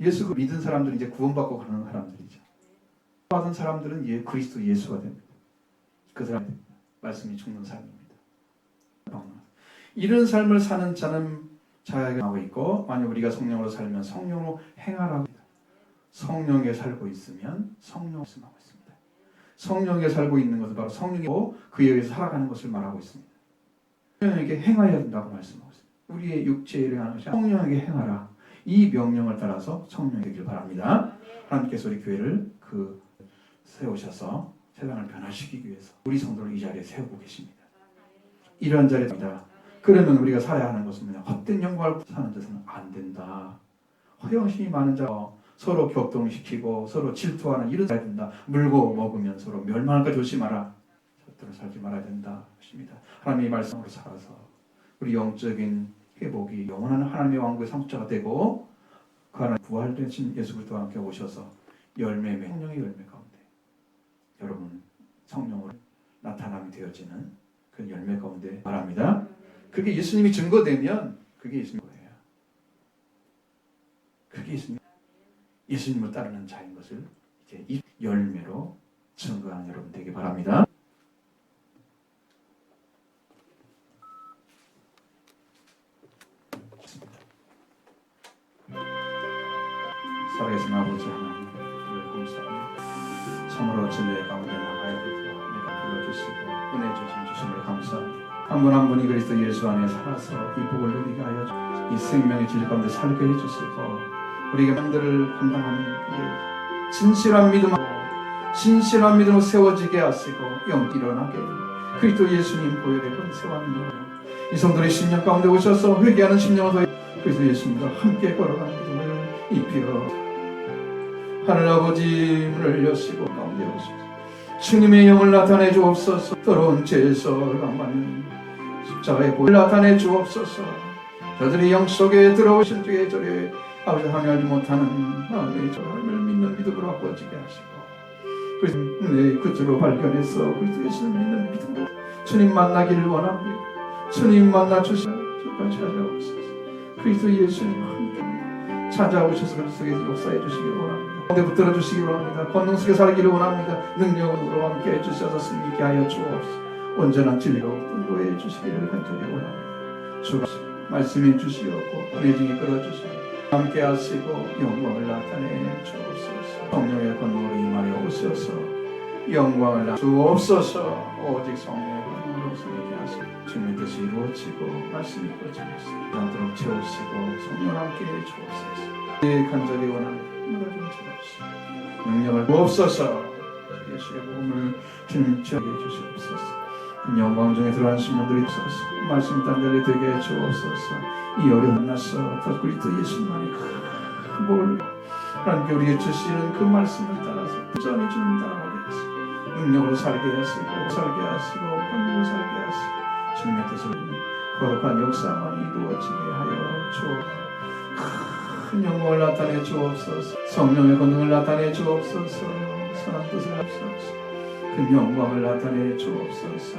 예수 믿은 사람들은 이제 구원받고 가는 사람들이죠. 받은 사람들은 그리스도 예수가 됩니다. 그 사람 말씀이 죽는 삶입니다. 이런 삶을 사는 자는 자에게 하고 있고, 만약 우리가 성령으로 살면 성령으로 행하라고 합니다. 성령에 살고 있으면 성령 말씀하고 있습니다. 성령에 살고 있는 것은 바로 성령이고 그에 의해서 살아가는 것을 말하고 있습니다. 성령에게 행하여야 된다고 말씀하고 있습니다. 우리의 육체에 행하는 것이 성령에게 행하라. 이 명령을 따라서 성령이 되길 바랍니다. 하나님께서 우리 교회를 세우셔서 세상을 변화시키기 위해서 우리 성도를 이 자리에 세우고 계십니다. 이런 자리입니다. 그러면 우리가 살아야 하는 것은 뭐냐? 헛된 영광을 사는 데서는 안 된다. 허영심이 많은 자 서로 격동시키고 서로 질투하는 이런 자야 된다. 물고 먹으면 서로 멸망할까 조심하라. 저대로 살지 말아야 된다. 하십니다. 하나님의 말씀으로 살아서 우리 영적인 회복이 영원한 하나님의 왕국의 상속자가 되고 그 하나님 부활되신 예수 그리스도와 함께 오셔서 성령의 열매 가운데 여러분 성령으로 나타남이 되어지는 그 열매 가운데 말합니다. 그게 예수님이 증거되면 그게 예수님 거예요. 그게 예수님을 따르는 자인 것을 이제 이 열매로 증거하는 여러분 되기 바랍니다. 살아계신 아버지 하나님, 감사합니다. 참으로 진리의 가운데 나가야 되고 내가 불러주시고 은혜 주심을 감사합니다. 한 분 한 분이 그리스도 예수 안에 살아서 이 복을 누리게 하여 이 생명의 질 가운데 살게 해주시고 우리가 명들을 감당하는 그의 진실한 믿음으로 세워지게 하시고 영 일어나게 그리스도 예수님 보혈의 번세와는 이 성도의 심령 가운데 오셔서 회개하는 심령을 더해 그리스도 예수님과 함께 걸어가는 믿음을 입히어 하늘 아버지 문을 여시고 가운데 오셔서 주님의 영을 나타내 주옵소서. 더러운 죄에서 강받는 십자가의 보혈을 나타내 주옵소서. 저들이 영 속에 들어오신 주의 절에 아버지 항의하지 못하는 마음의 하나님을 믿는 믿음으로 바꿔지게 하시고 내 끝으로 발견해서 그리스도 예수를 믿는 믿음으로 주님 만나기를 원합니다. 주님 만나 주시라 주가 찾아오소서. 그리스도 예수님 함께 찾아오셔서 그리스도에서 역사해 주시기를 원합니다. 가운데 붙들어 주시기를 원합니다. 권능 속에 살기를 원합니다. 능력으로 함께 해주셔서 승리케 하여 주옵소서. 온전한 진리로 인도해 주시기를 간절히 원합니다. 주가 말씀해 주시옵고 은혜 중에 끌어주시고 함께 하시고 영광을 나타내 주옵소서. 성령의 권능으로 임하여 오셔서 영광을 주옵소서. 오직 성령의 권능으로 승리케 하시고 주님의 뜻이 이루어지고 말씀이 이루어지면서 않도록 채우시고 성령 함께 주옵소서. 간절히 원합니다. 좀 채워주시고 능력을 주옵소서. 예수의 복음을 주님 지하게 해주시옵소서. 영광 중에 들어간 신령들이 있어서 말씀 단절히 되게 해주옵소서. 이 어려움 만나서 더 그리스도 예수님만이 큰 복을 하나님께 우리에게 주시는 그 말씀을 따라서 부전히 주님 따라가게 하시고 능력으로 살게 하시고 권능으로 살게 하시고 주님의 뜻을 거룩한 역사만이 이루어지게 하여 주옵소서. 큰 영광을 나타내 주옵소서. 성령의 권능을 나타내 주옵소서. 선한 뜻을 하옵소서. 큰 영광을 나타내 주옵소서.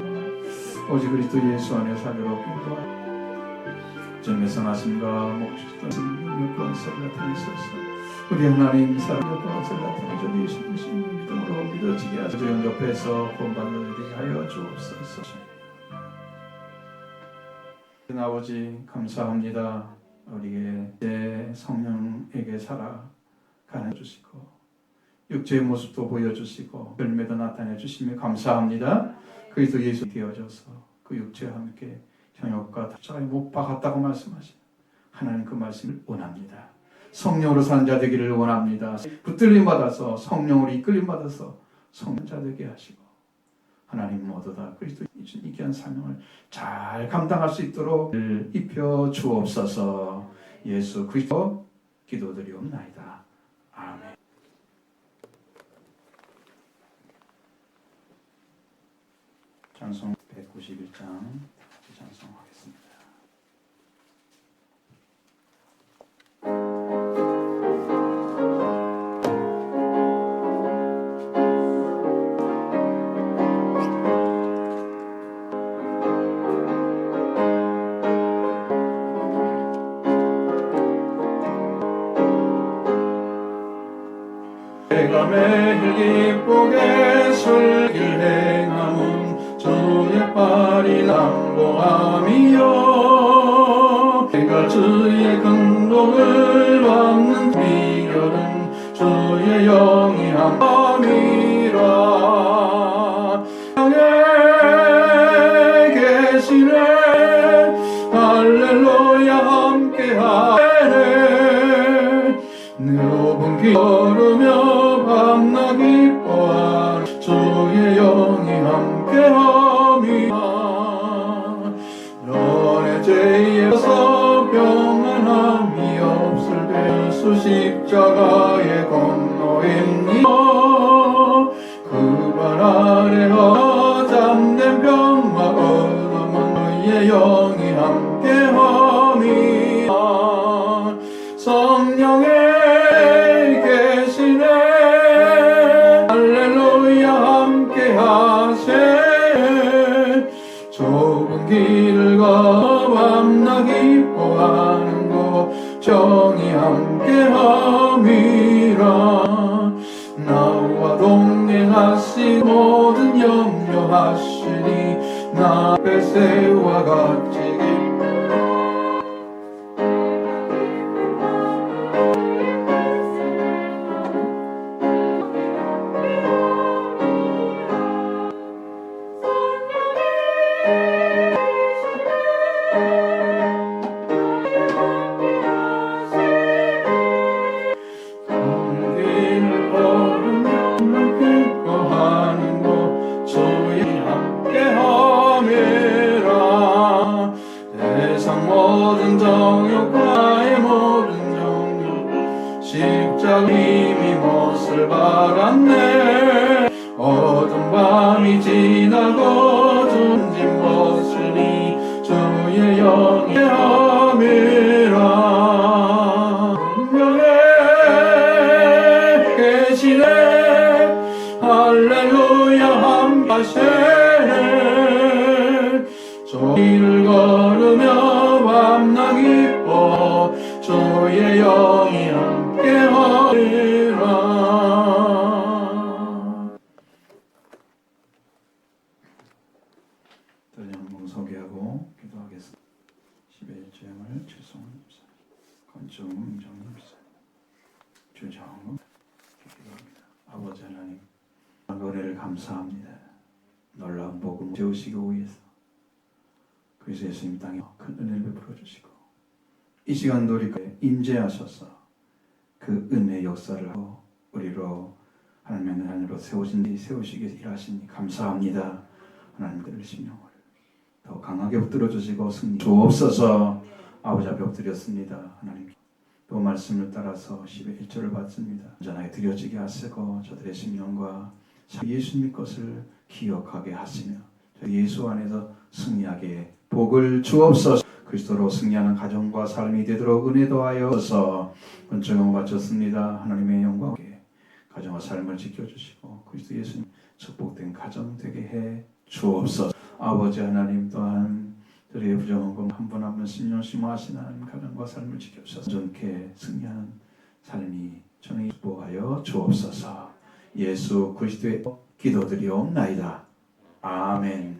오직 그리스도 예수 안에 살도록 인도하여 주님의 선하심과 목주시던 능력 권세를 나타내소서. 우리 하나님 사랑의 권세를 나타내 주시는 믿음으로 믿어지게 하소서. 영접해서 구원받는 일이 하여 주옵소서. 아버지 감사합니다. 우리에게 성령에게 살아가는 주시고 육체의 모습도 보여주시고 열매도 나타내 주시며 감사합니다. 그리스도 예수 되어져서 그 육체와 함께 형역과 십자가에 못 박았다고 말씀하신 하나님 그 말씀을 원합니다. 성령으로 사는 자 되기를 원합니다. 붙들림 받아서 성령으로 이끌림 받아서 성자 되게 하시고 하나님 모두 다 그리스도 이 귀한 사명을 잘 감당할 수 있도록 입혀 주옵소서. 예수 그리스도 기도드리옵나이다. 아멘. 찬송 191장 찬송하겠습니다. 매일 기쁘게 술길 행함은 주의 발이 낭보함이요 내가 주의 근독을 받는 비결은 주의 영이 함함이라 땅에 계시네 할렐루야 함께하네 높은 길 걸으며 밤낮 기뻐하는 주의 영이 함께함이라 너의 죄에서 평안함이 없을 때 예수 십자가의 건너입니다 그 발 아래 허잡된 병과 어둠은 너의 영이 함께함이라 성령에 계시네 할렐루야 함께하세 좁은 길을 걸어 밤낮 기뻐하는 것 정이 함께함이라 나와 동행하시 모든 염려하시니 나 앞에 새와 같이 십자가 이미 못을 박았네 어두운 밤이 지나고 숨진 못으니 주의 영이 함이라 분명히 계시네 할렐루야 함께하시네 저 길을 걸으며 밤낮 기뻐 주의 영이 함께하리라 한번 소개하고 기도하겠습니다. 11제물 최성훈 목사님, 권정웅 정님 목사님, 주정웅 기도합니다. 아버지 하나님 은혜를 감사합니다. 놀라운 복음 세우시기 위해서 그리스도 예수님 땅에 큰 은혜를 베풀어 주시고 이 시간도 우리에게 임재하셔서 그 은혜의 역사를 하고 우리로 하나님의 하나님으로 세우시기 위해서 일하시니 감사합니다. 하나님들 심령을 더 강하게 붙들어 주시고 승리 주옵소서. 아버지 앞에 엎드렸습니다. 하나님 또 말씀을 따라서 11절을 받습니다. 온전하게 드려지게 하시고 저들의 심령과 예수님 것을 기억하게 하시며 예수 안에서 승리하게 복을 주옵소서. 그리스도로 승리하는 가정과 삶이 되도록 은혜 더하여서 번쩍을 바쳤습니다. 하나님의 영광에 가정과 삶을 지켜주시고 그리스도 예수님 축복된 가정 되게 해 주옵소서. 아버지 하나님 또한 저희의 부정한 한 분 한 분 신령 심화하시는 하나님 가정과 삶을 지켜주셔서 온전케 승리하는 삶이 저는 축복하여 주옵소서. 예수 그리스도의 기도드리옵나이다. 아멘.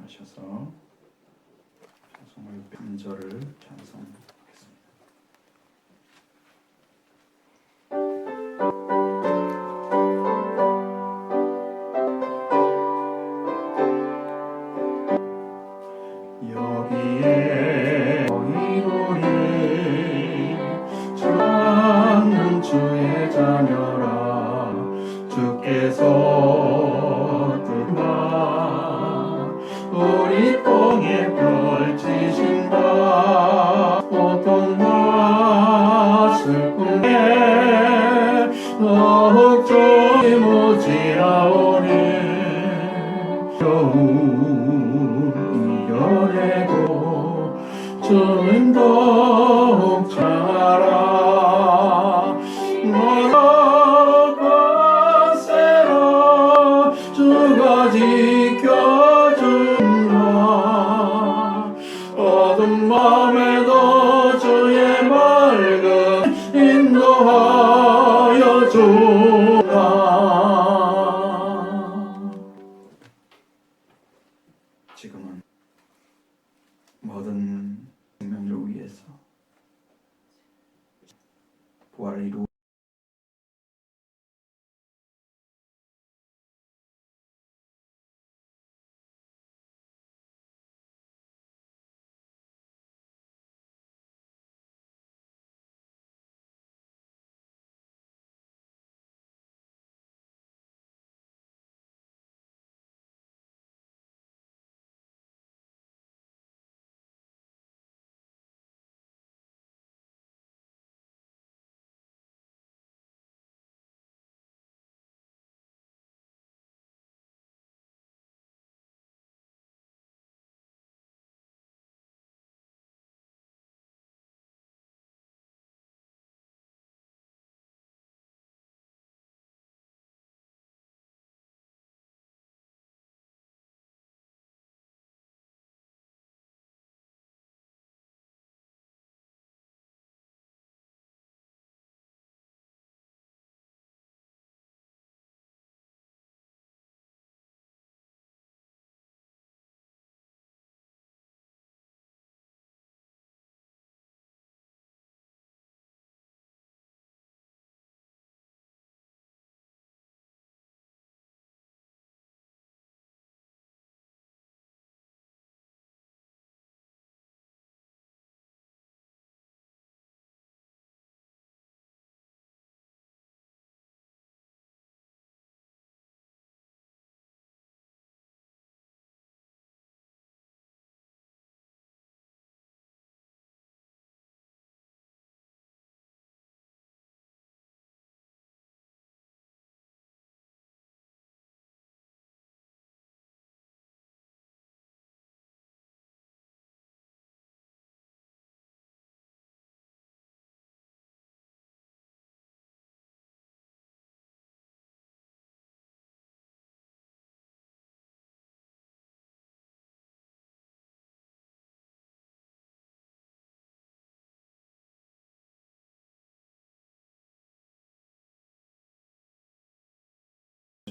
하셔서 찬송을 600절을 찬송하겠습니다. 여기에 너희들이 찾는 주의 자녀라 주께서 우리 땅에 펼치신다 고통과 슬픔에 더욱 조이 모지하오니 겨우 이겨내고 주는 더욱 잘하라 너가 세라 주가 지켜준다 어둠 밤에도 주의 맑은 인도하 모든 생명을 위해서 부활을 이루어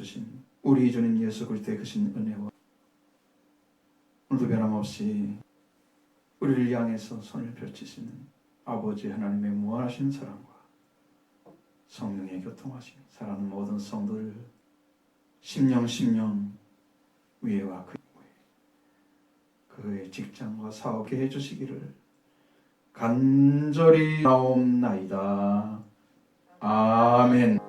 주신 우리 주님 예수 그리스도의 크신 은혜와 오늘도 변함없이 우리를 향해서 손을 펼치시는 아버지 하나님의 무한하신 사랑과 성령의 교통하심 사랑하는 모든 성도들 심령 위에와 그의 직장과 사업에 해주시기를 간절히 나옵나이다. 아멘.